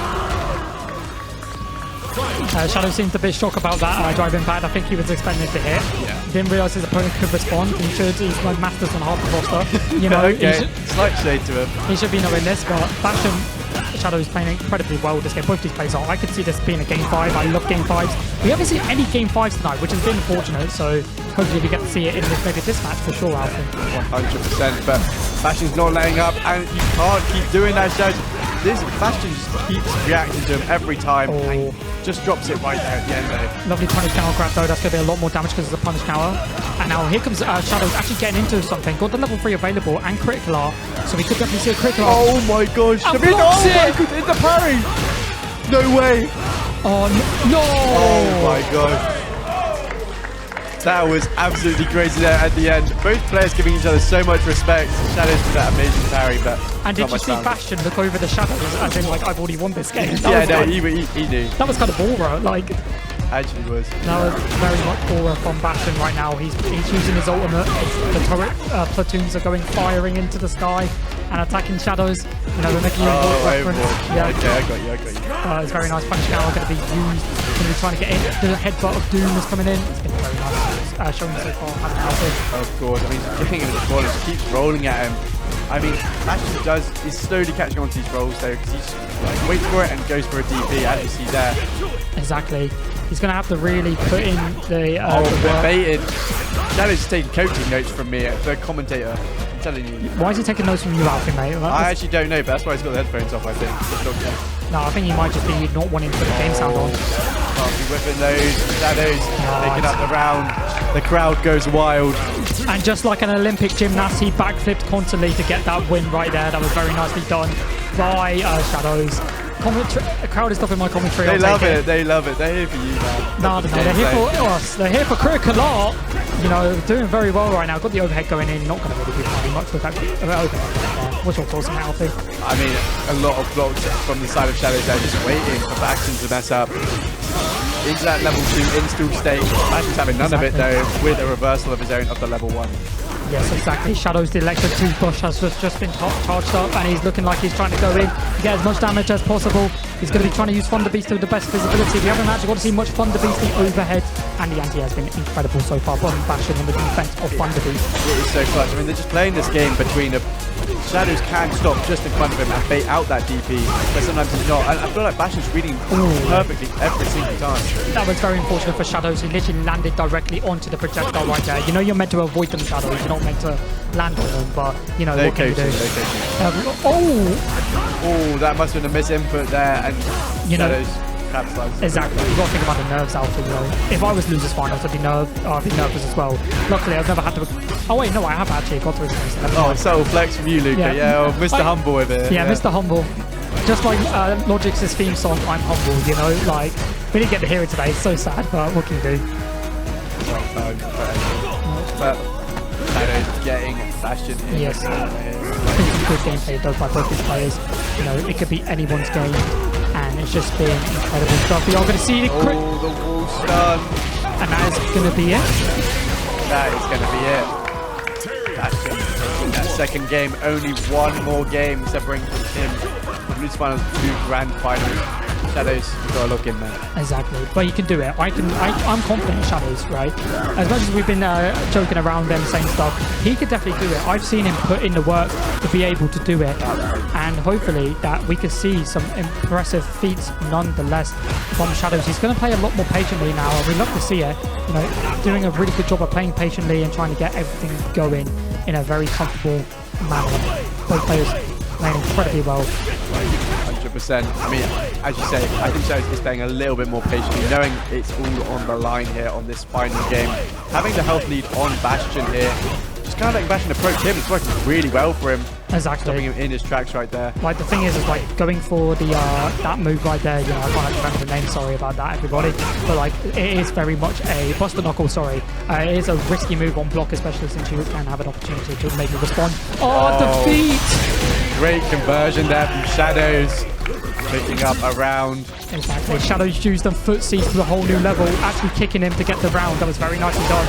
Shadow seemed a bit shocked about that drive impact. I think he was expecting it to hit. Yeah. Didn't realise his opponent could respond. He's like masters on half the roster. You know, Okay, slight shade to him. he should be knowing this, but Bastion Shadow is playing incredibly well this game. Both these plays are. I could see this being a game 5. I love game 5s. We haven't seen any game 5s tonight, which has been unfortunate. So hopefully we get to see it in this match for sure, Alfie. 100%, but Bastion's not letting up, and you can't keep doing that, Shadows. This Bastion just keeps reacting to him every time, and just drops it right there at the end there. Lovely punish counter grab though. That's going to be a lot more damage because it's a punish counter. And now here comes Shadows actually getting into something. Got the level 3 available and critical R, so we could definitely see a critical R. Oh my gosh! And I mean, blocks oh my it! god, it's the parry! No way! Oh no! Oh my god. That was absolutely crazy there at the end. Both players giving each other so much respect. Shadows for that amazing parry, but And did not you much see damage. Bastion look over the Shadows as in like, I've already won this game? Yeah, no, he knew. That was kind of aura, like, Actually was. that was very much aura from Bastion right now. He's using his ultimate. The turret platoons are firing into the sky and attacking Shadows. You know, they're making you Oh, reference. overboard. Yeah. Okay, I got you. It's very nice. Punish counter going to be used. Going to be trying to get in. The headbutt of Doom is coming in. It's been very nice. Showing so far. Hasn't helped. Of course, I mean, just getting him in the corner, just keeps rolling at him. I mean, Bastion is slowly catching on to these rolls though, because he's like, waits for it and goes for a DP, as you see there. Exactly. He's going to have to really put in the They're work. baited. Shadow's taking coaching notes from me, the commentator. I'm telling you. Why is he taking notes from you, Alfie, mate? I actually don't know, but that's why he's got the headphones off, I think. Just looked at. No, I think he might just be not wanting to put the game sound on. Can't be whipping those. Shadows taking up the round. The crowd goes wild. And just like an Olympic gymnast, he backflipped constantly to get that win right there. That was very nicely done by Shadows. The crowd is stopping my commentary. They I'll love take it. They love it. They're here for you, man. No, they're here for us. They're here for critical art. You know, doing very well right now. Got the overhead going in. Not going to really do much with that overhead. What's your thoughts on that, Alfie? I mean, a lot of blocks from the side of Shadows there, just waiting for Bastion to mess up. Into that level 2 install state. Bastion's having none of it though, with a reversal of his own of the level 1. Yes, exactly. Shadow's the electric toothbrush has just been charged up, and he's looking like he's trying to go in to get as much damage as possible. He's going to be trying to use Thunder Beast to the best visibility. We haven't actually got to see much Thunder Beast the overhead, and the anti has been incredible so far. Bottom Bastion on the defense of Thunder Beast. It is so clutch. I mean, they're just playing this game between a Shadows can stop just in front of him and bait out that DP, but sometimes he's not. And I feel like Bastion's reading perfectly every single time. That was very unfortunate for Shadows. He literally landed directly onto the projectile right there. You know you're meant to avoid them, Shadows. You're not meant to land on them, but you know what can you do? Oh, that must have been a misinput there, and You know- Shadows capitalized. Exactly. You got to think about the nerves, Alpha. You know, if I was losers finals, I'd be nervous as well. Luckily, I've never had to. Oh wait, no, I have actually got through this. Oh, subtle flex from you, Luca. Yeah, oh, Mr. Humble with it. Yeah, Mr. Humble. Just like Logic's theme song, I'm humble. You know, like we didn't get to hear it today. It's so sad, but what can you do? But Shadows getting Bastion in. Yes. It's good gameplay though by both these players. You know, it could be anyone's game, and it's just been incredible stuff. We are going to see the crit, Oh, the wall stun. and that is going to be it. That is going to be it. Bastion taking that second game. Only one more game separating him from lose finals to grand finals. Shadows, you've got to look in there. Exactly, but you can do it. I'm confident in Shadows, right? As much as we've been joking around and saying stuff, he could definitely do it. I've seen him put in the work to be able to do it, and hopefully that we could see some impressive feats nonetheless from Shadows. He's going to play a lot more patiently now, and we love to see it. You know, doing a really good job of playing patiently and trying to get everything going in a very comfortable manner. Both players playing incredibly well. 100%. I mean, as you say, I think Shadows is playing a little bit more patiently, knowing it's all on the line here on this final game. Having the health lead on Bastion here, just kind of letting Bastion approach him, it's working really well for him. Exactly. Stopping him in his tracks right there. Like the thing is like going for the that move right there. You know, I can't actually remember the name. Sorry about that, everybody. But like, it is very much a Buster Knuckle. Sorry, it is a risky move on block, especially since you can have an opportunity to maybe respond. Oh, defeat! Great conversion there from Shadows, picking up a round. Exactly. Shadows used the footsies to a whole new level, actually kicking him to get the round. That was very nicely done.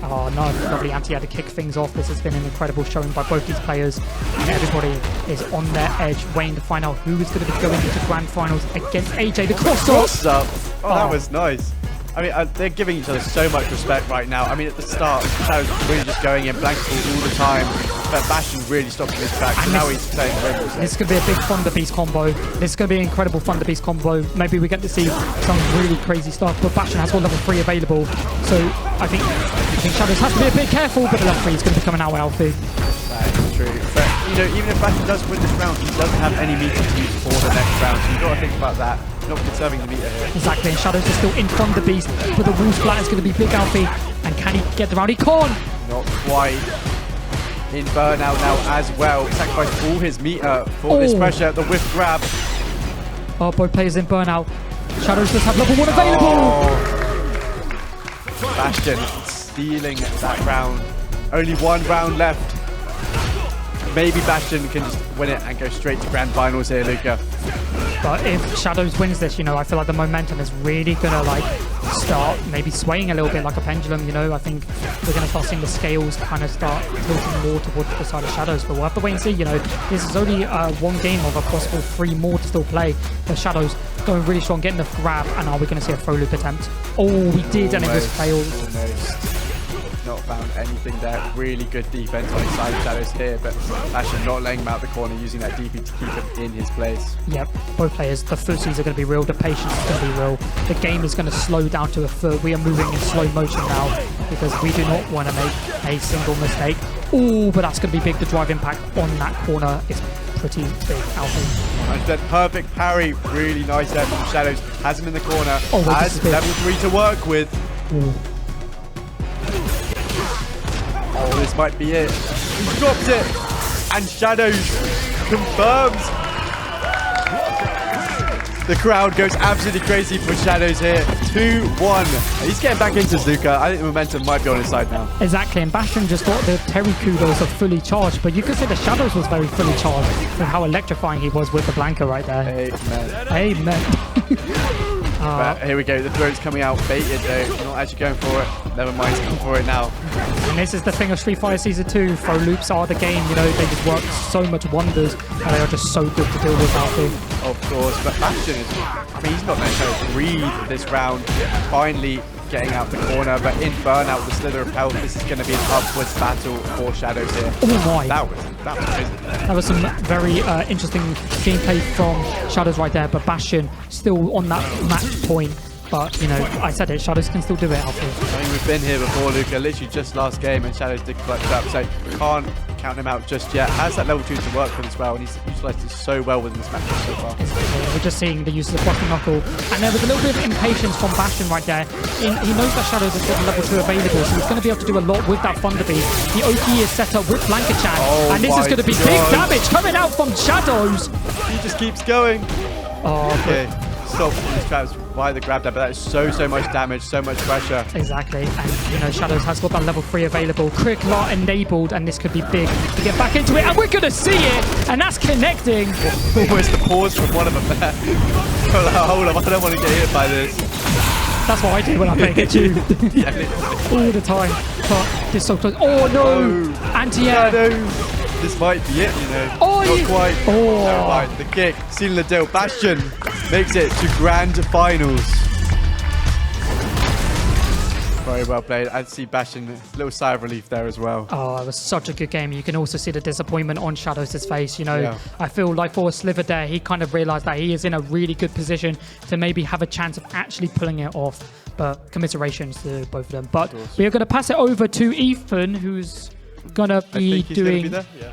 Oh no, lovely anti had to kick things off. This has been an incredible showing by both these players. And everybody is on their edge, waiting to find out who is going to be going into grand finals against AJ. The cross up. Oh, that was nice. I mean, they're giving each other so much respect right now. I mean, at the start, Shadows really just going in blank all the time. But Bastion really stopping his track. And now he's playing very This is going to be a big Thunder Beast combo. This is going to be an incredible Thunder Beast combo. Maybe we get to see some really crazy stuff. But Bastion has got level 3 available. So I think Shadows has to be a bit careful. But the level 3 is going to be coming out with Alfie. That is true. But, you know, even if Bastion does win this round, he doesn't have any meter to use for the next round. So you've got to think about that. Not conserving the meter here. Exactly, and Shadows is still in Thunder Beast, but the wall splat is going to be big Alfie. And can he get the round? He can't! Not quite. In burnout now as well. Sacrificed all his meter for this pressure. The whiff grab. Oh, both players in burnout. Shadows does have level 1 available! Oh. Bastion stealing that round. Only one round left. Maybe Bastion can just win it and go straight to grand finals here, Luca. But if Shadows wins this, you know, I feel like the momentum is really going to, like, start maybe swaying a little bit like a pendulum, you know. I think we're going to start seeing the scales kind of start tilting more towards the side of Shadows. But we'll have to wait and see, you know. This is only one game of a possible 3 more to still play. The Shadows going really strong, getting the grab, and are we going to see a throw loop attempt? Oh, we did, and it was failed. Almost. Not found anything there. Really good defense on his side of Shadows here, but Bastion not laying him out the corner, using that DP to keep him in his place. Yep, both players, the footsies are going to be real, the patience is going to be real. The game is going to slow down to a foot. We are moving in slow motion now because we do not want to make a single mistake. Oh, but that's going to be big. The drive impact on that corner is pretty big. Alfie. And that perfect parry, really nice there from Shadows. Has him in the corner. Oh, wait, has level 3 to work with. Ooh. Oh, this might be it. He drops it. And Shadows confirms. The crowd goes absolutely crazy for Shadows here. 2-1. He's getting back into Zuka. I think the momentum might be on his side now. Exactly, and Bastion just got the Terry kudos of fully charged, but you could say the Shadows was very fully charged with how electrifying he was with the Blanca right there. Amen. Amen. But here we go. The throat's coming out baited though. Not actually going for it. Never mind. He's going for it now. And this is the thing of Street Fighter Season 2. Throw loops are the game. You know, they just work so much wonders, and they are just so good to deal with out there. of course. But Bastion is, I mean, he's not necessarily breathe this round. Finally getting out the corner, but in burnout with the slither of health, this is going to be an upwards battle for Shadows here. Oh my. That was crazy. That was some very interesting gameplay from Shadows right there, but Bastion still on that match point. But, you know, I said it, Shadows can still do it, I think. I mean, we've been here before, Luca, literally just last game, and Shadows did clutch up, so can't count him out just yet. Has that level 2 to work for him as well, and he's utilised it so well within this match so far. We're just seeing the use of the Bucky Knuckle, and there was a little bit of impatience from Bastion right there. He knows that Shadows has got the level 2 available, so he's going to be able to do a lot with that Thunder Beast. The OP is set up with Blankachan, and this is going to be big damage coming out from Shadows. He just keeps going. Oh, okay. Stop these traps by the grab that, but that is so much damage, so much pressure. Exactly, and you know, Shadows has got that level 3 available, Quick Lot enabled, and this could be big to get back into it, and we're gonna see it, and that's connecting. Almost the pause from one of them there. Hold up, I don't want to get hit by this. That's what I do when I play against you. All the time, but this is so close. Oh no! Anti-air. This might be it, you know. Oh, not quite. Oh. Never mind. The kick, sealing the deal. Bastion makes it to grand finals. Very well played. I see Bastion, a little sigh of relief there as well. Oh, it was such a good game. You can also see the disappointment on Shadows' face. You know, Yeah. I feel like for a sliver there, he kind of realized that he is in a really good position to maybe have a chance of actually pulling it off. But commiserations to both of them. But we are going to pass it over to Ethan, who's going to be doing... Gonna be there? Yeah.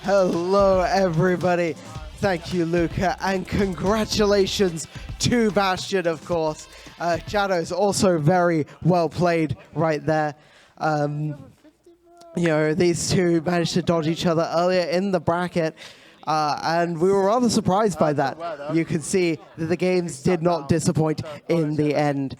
Hello, everybody. Thank you, Luca, and congratulations to Bastion, of course. Shadows also very well played right there. You know, these two managed to dodge each other earlier in the bracket, and we were rather surprised by that. You could see that the games did not disappoint in the end.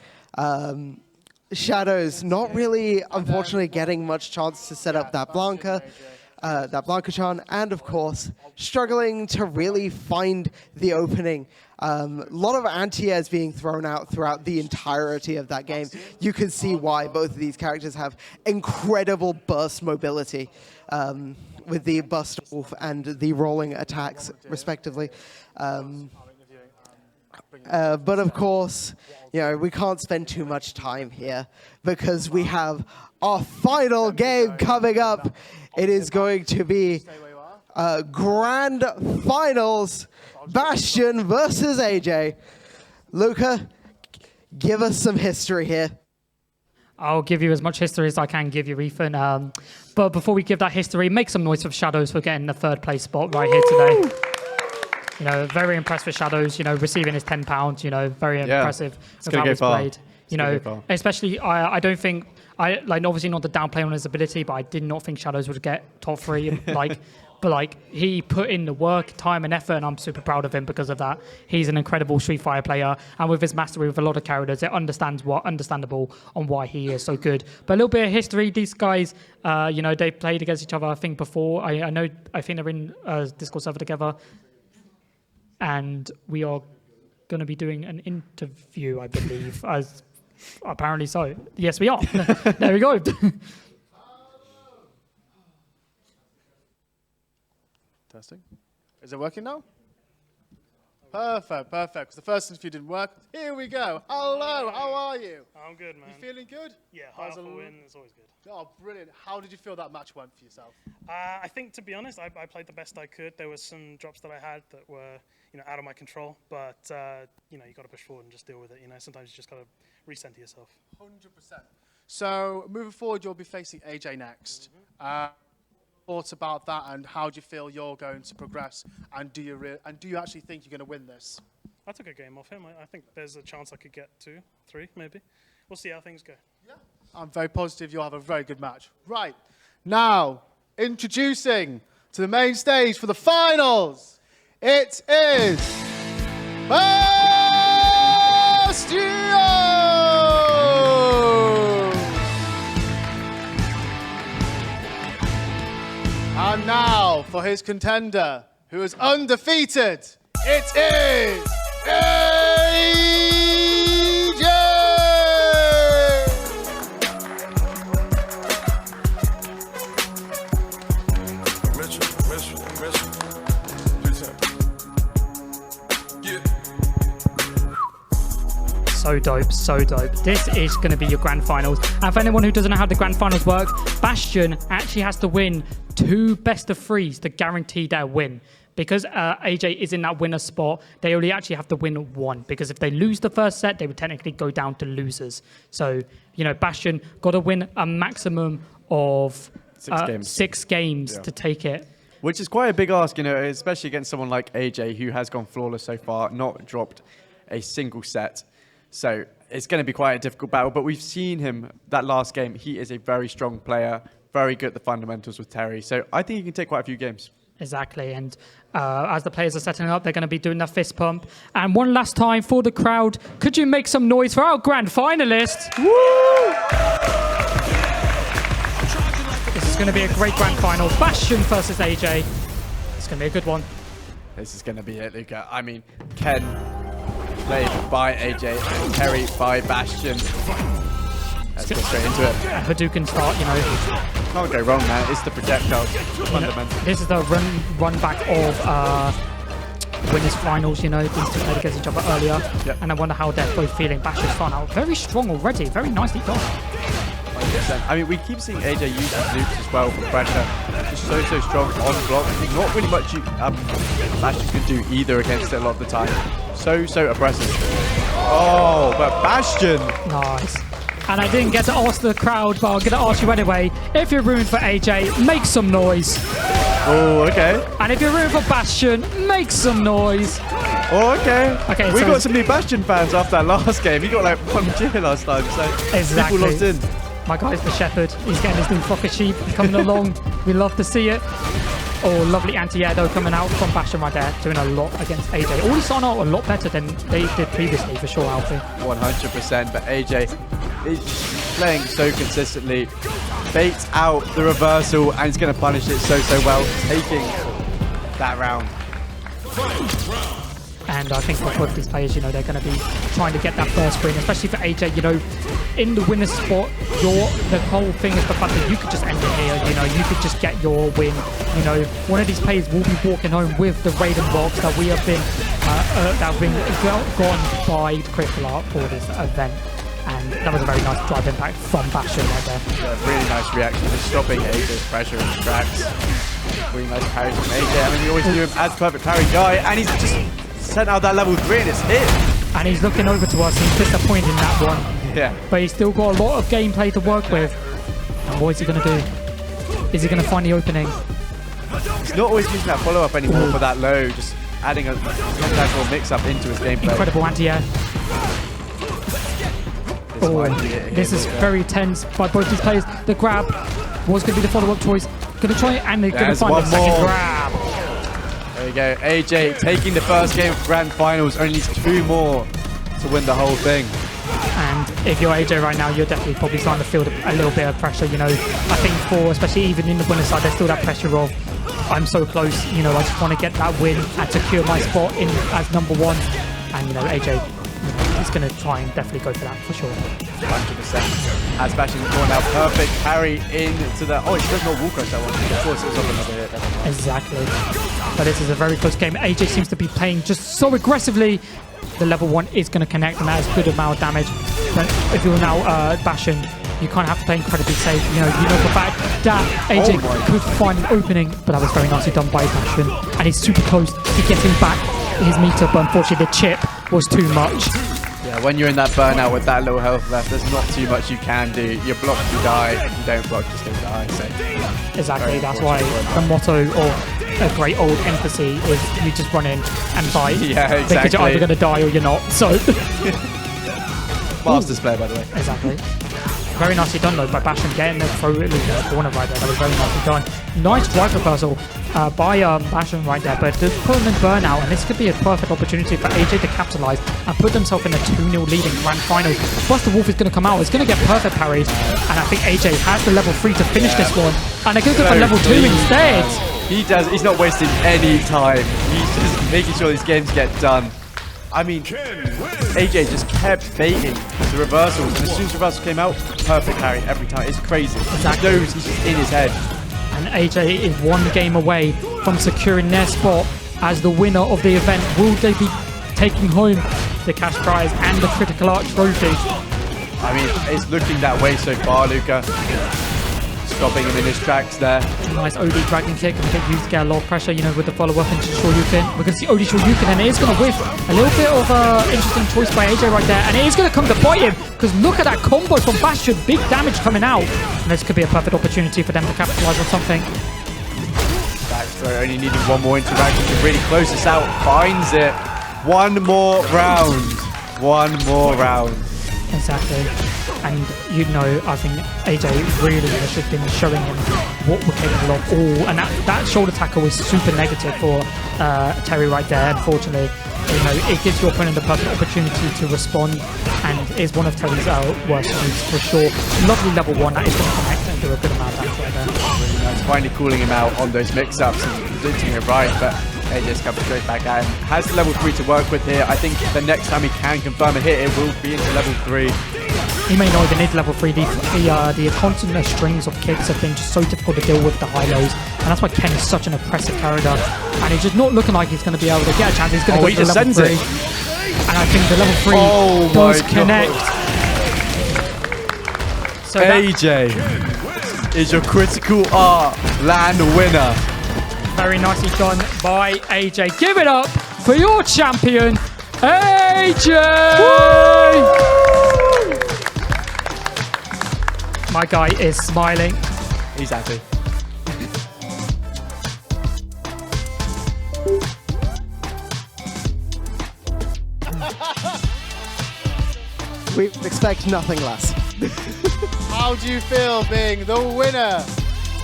Shadows not really, unfortunately, getting much chance to set up that Blankachan, and of course, struggling to really find the opening. A lot of anti-airs being thrown out throughout the entirety of that game. You can see why both of these characters have incredible burst mobility with the Buster Wolf and the rolling attacks, respectively. But of course, you know, we can't spend too much time here because we have our final game coming up. It is going to be grand finals, Bastion versus AJ. Luca, give us some history here. I'll give you as much history as I can give you, Ethan. But before we give that history, make some noise for Shadows for getting the 3rd place spot right here today. You know, very impressed with Shadows, you know, receiving his £10, you know, very impressive of how he's played. You know, especially, I don't think, like, obviously not to downplay on his ability, but I did not think Shadows would get top 3, like, but like, he put in the work, time and effort, and I'm super proud of him because of that. He's an incredible Street Fighter player, and with his mastery with a lot of characters, it understandable on why he is so good. But a little bit of history, these guys, you know, they played against each other, I think, before. I think they're in a Discord server together, and we are going to be doing an interview, I believe, as apparently so. Yes, we are. There we go. Testing. Is it working now? Perfect, perfect. Because the first interview didn't work. Here we go. Hello, how are you? I'm good, man. You feeling good? Yeah, half a win is always good. Oh, brilliant. How did you feel that match went for yourself? I think, to be honest, I played the best I could. There were some drops that I had that were, you know, out of my control. But, you know, you got to push forward and just deal with it. You know, sometimes you just got to recenter yourself. 100%. So, moving forward, you'll be facing AJ next. Thoughts about that, and how do you feel you're going to progress, and do you actually think you're going to win this? I took a game off him. I think there's a chance I could get 2, 3, maybe. We'll see how things go. Yeah. I'm very positive you'll have a very good match. Right, now, introducing to the main stage for the finals, it is Bastion! And now, for his contender, who is undefeated, it is AJ! so dope, so dope. This is going to be your grand finals. And for anyone who doesn't know how the grand finals work, Bastion actually has to win 2 best of 3s to guarantee their win. Because AJ is in that winner spot, they only actually have to win 1. Because if they lose the first set, they would technically go down to losers. So, you know, Bastion got to win a maximum of 6 games to take it. Which is quite a big ask, you know, especially against someone like AJ, who has gone flawless so far, not dropped a single set. So it's going to be quite a difficult battle. But we've seen him that last game. He is a very strong player, very good at the fundamentals with Terry. So I think he can take quite a few games. Exactly. And as the players are setting up, they're going to be doing their fist pump. And one last time for the crowd, could you make some noise for our grand finalists? Woo! This is going to be a great grand final. Bastion versus AJ. It's going to be a good one. This is going to be it, Luca. I mean, Ken played by AJ and Terry by Bastion. Let's get straight into it. Hadouken start, you know. Can't go wrong, man. It's the projectile fundamental. This is the run back of winners finals, you know. These 2 played against each other earlier. Yep. And I wonder how they're both feeling. Bastion's starting out very strong already. Very nicely done. 100%. I mean, we keep seeing AJ use his loops as well for pressure. Just so strong on block. Not really much Bastion can do either against it a lot of the time. So oppressive. Oh, but Bastion! Nice. And I didn't get to ask the crowd, but I'm going to ask you anyway. If you're rooting for AJ, make some noise. Oh, okay. And if you're rooting for Bastion, make some noise. Oh, okay. Okay, we so got some new Bastion fans after that last game. He got like 1 cheer last time, so exactly. People locked in. My guy's the Shepherd. He's getting his new flock of sheep coming along. We love to see it. Oh, lovely anti-air though coming out from Bastion right there, doing a lot against AJ. Already starting out a lot better than they did previously, for sure, Alfie. 100%, but AJ is playing so consistently, baits out the reversal, and he's going to punish it so well, taking that round. And I think for both these players, you know, they're going to be trying to get that first win, especially for AJ, you know, in the winner's spot, the whole thing is the fact that you could just end it here, you know, you could just get your win. You know, one of these players will be walking home with the Raiden box that we have been, gone by the Critical Art for this event. And that was a very nice drive impact from Bastion right there. Yeah, really nice reaction, just stopping AJ's pressure in the tracks. Really nice parry from AJ. I mean, we always do him as perfect parry guy, and he's just sent out that level 3 and it's hit. And he's looking over to us, he's disappointed in that one. Yeah. But he's still got a lot of gameplay to work with. And what is he going to do? Is he going to find the opening? He's not always using that follow-up anymore for that low, just adding a casual mix-up into his gameplay. Incredible anti-air. This is very tense by both these players. The grab was going to be the follow-up choice. Going to try it, and they're going to find the second grab. There you go. AJ taking the first game of Grand Finals. Only needs 2 more to win the whole thing. And if you're AJ right now, you're definitely probably starting to feel a little bit of pressure. You know, I think especially even in the winner's side, there's still that pressure of, I'm so close, you know, I just want to get that win and secure my spot in as #1. And, you know, AJ is going to try and definitely go for that, for sure. 100%. As Bastion's going now, perfect parry into the... Oh, he does not wall crush that one. Of course, it was off another hit. Exactly. But this is a very close game. AJ seems to be playing just so aggressively. The level 1 is going to connect, and that is good amount of damage. But if you're now Bastion, you kind of have to play incredibly safe. You know for a fact that AJ could find an opening, but that was very nicely done by Bastion. And he's super close to getting back his meter, but unfortunately the chip was too much. Yeah, when you're in that burnout with that little health left, there's not too much you can do. You block, you die. If you don't block, you still die. So, exactly, that's why the motto of a great old empathy is you just run in and fight. Yeah, exactly. Because you're either going to die or you're not. So, fastest player, by the way. Exactly. Very nicely done though by Bastion getting the throw in the corner right there. That was very nicely done. Nice drive reversal by Bastion right there, but just put him in burnout, and this could be a perfect opportunity for AJ to capitalize and put themselves in a 2-0 lead in Grand Finals. Buster Wolf is going to come out. It's going to get perfect parries, and I think AJ has the level 3 to finish this one, and they're going to go for level 2 instead. He does. He's not wasting any time. He's just making sure these games get done. I mean, AJ just kept baiting the reversals, and as soon as the reversal came out, perfect parry every time. It's crazy. Exactly. He knows he's just in his head. And AJ is 1 game away from securing their spot as the winner of the event. Will they be taking home the cash prize and the critical art trophy. I mean, it's looking that way so far, Luca. Stopping him in his tracks there. Nice OD dragon kick. I think used to get a lot of pressure, you know, with the follow-up into Shoryuken. We're going to see OD Shoryuken, and it is going to whiff. A little bit of interesting choice by AJ right there, and it is going to come to bite him, because look at that combo from Bastion. Big damage coming out. And this could be a perfect opportunity for them to capitalize on something. Back throw, only needing one more interaction to really close this out. Finds it. One more round. One more round. Exactly. And you know, I think AJ really has just been showing him what we're capable of. And that shoulder tackle was super negative for Terry right there, unfortunately. You know, it gives your opponent the perfect opportunity to respond, and is one of Terry's worst moves for sure. Lovely level 1, that is going to connect and do a good amount of damage right there. Really nice. Finally calling him out on those mix-ups and predicting it right, but AJ's coming straight back at him. Has the level 3 to work with here. I think the next time he can confirm a hit, it will be into level 3. He may not even need level 3. The constant strings of kicks have been just so difficult to deal with the high lows, and that's why Ken is such an oppressive character. And he's just not looking like he's going to be able to get a chance. He's going to go to level 3. And I think the level 3 does connect. So AJ is your critical art LAN winner. Very nicely done by AJ. Give it up for your champion, AJ! My guy is smiling. He's happy. We expect nothing less. How do you feel being the winner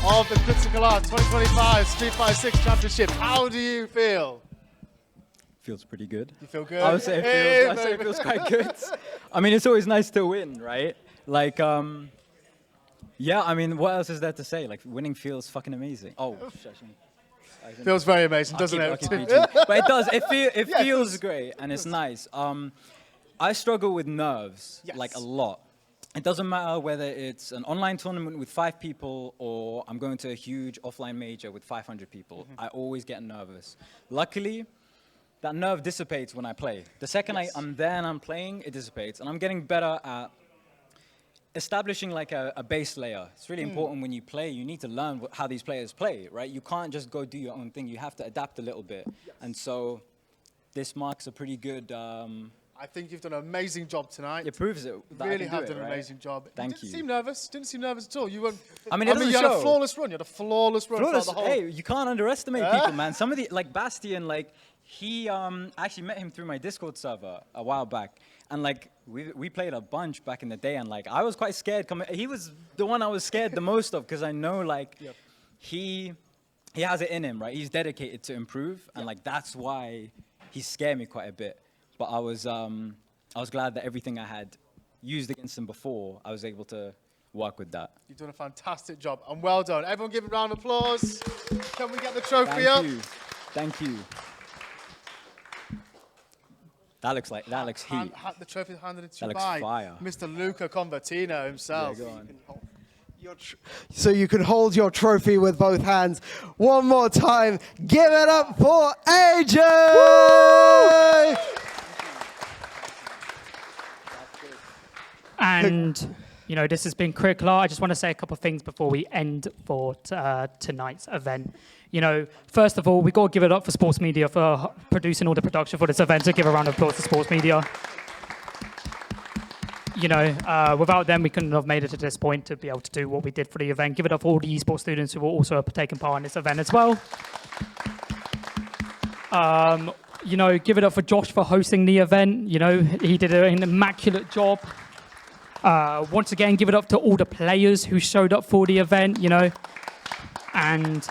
of the Critical Art 2025 Street Fighter 6 Championship? How do you feel? Feels pretty good. You feel good? I would say it feels quite good. I mean, it's always nice to win, right? Like, yeah, I mean, what else is there to say? Like, winning feels fucking amazing. Oh, feels very amazing, doesn't it? But it does. It feels great, and it's nice. I struggle with nerves, like a lot. It doesn't matter whether it's an online tournament with 5 people or I'm going to a huge offline major with 500 people. I always get nervous. Luckily, that nerve dissipates when I play. The second I'm there and I'm playing, it dissipates. And I'm getting better at establishing like a base layer. It's really important when you play. You need to learn how these players play, right? You can't just go do your own thing. You have to adapt a little bit. And so this marks a pretty good... I think you've done an amazing job tonight. It proves it. You really have done an amazing job. Thank you. Didn't seem nervous. Didn't seem nervous at all. You weren't. I mean, you had a flawless run. You had a flawless run throughout the whole. Hey, you can't underestimate people, man. Some of the like Bastion, like he actually met him through my Discord server a while back, and like we played a bunch back in the day, and like I was quite scared. He was the one I was scared the most of because I know like he has it in him, right? He's dedicated to improve, and like that's why he scared me quite a bit. But I was glad that everything I had used against him before, I was able to work with that. You've done a fantastic job, and well done. Everyone give a round of applause. Can we get the trophy up? Thank you. That looks heat. The trophy handed to that looks by fire. Mr. Luca Convertino himself. Yeah, go on. So you can hold your trophy with both hands. One more time. Give it up for AJ! Woo! And, you know, this has been Critical Art. I just want to say a couple of things before we end for tonight's event. You know, first of all, we got to give it up for Sports Media for producing all the production for this event. So give a round of applause to Sports Media. You know, without them, we couldn't have made it to this point to be able to do what we did for the event. Give it up for all the esports students who were also taking part in this event as well. You know, give it up for Josh for hosting the event. You know, he did an immaculate job. Once again, give it up to all the players who showed up for the event, you know. And,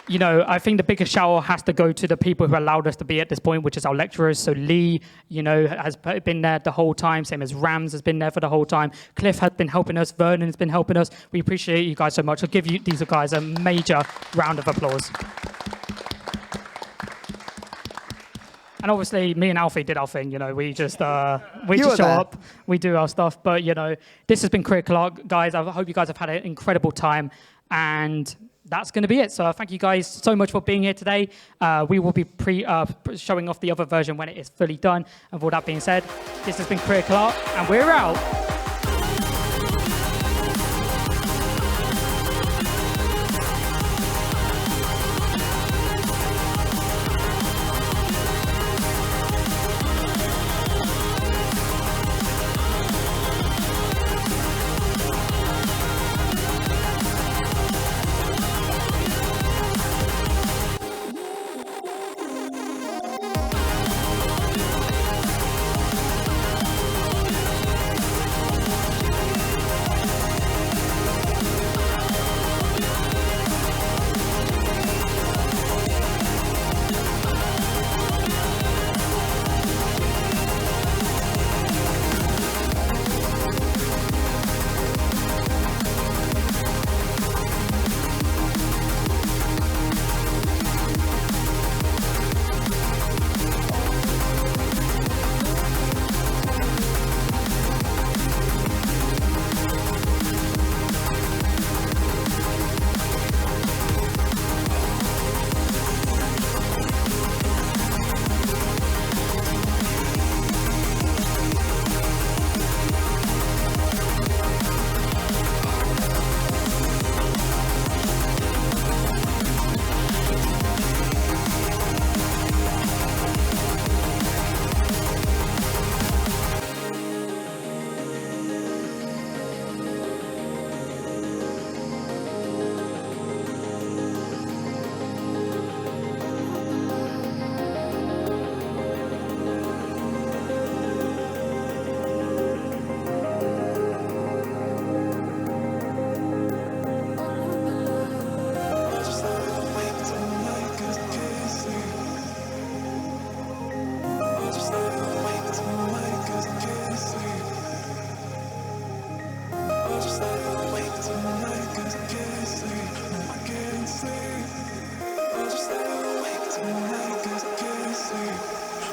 you know, I think the biggest shout out has to go to the people who allowed us to be at this point, which is our lecturers. So Lee, you know, has been there the whole time, same as Rams has been there for the whole time. Cliff has been helping us. Vernon has been helping us. We appreciate you guys so much. I'll give you these guys a major round of applause. And obviously, me and Alfie did our thing, you know, we just show up, we do our stuff. But, you know, this has been Critical Art, guys. I hope you guys have had an incredible time. And that's going to be it. So thank you guys so much for being here today. We will be showing off the other version when it is fully done. And with all that being said, this has been Critical Art, and we're out.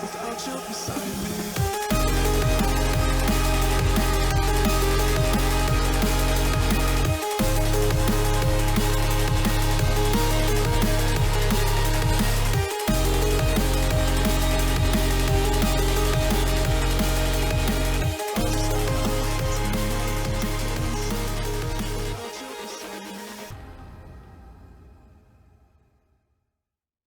Without you beside me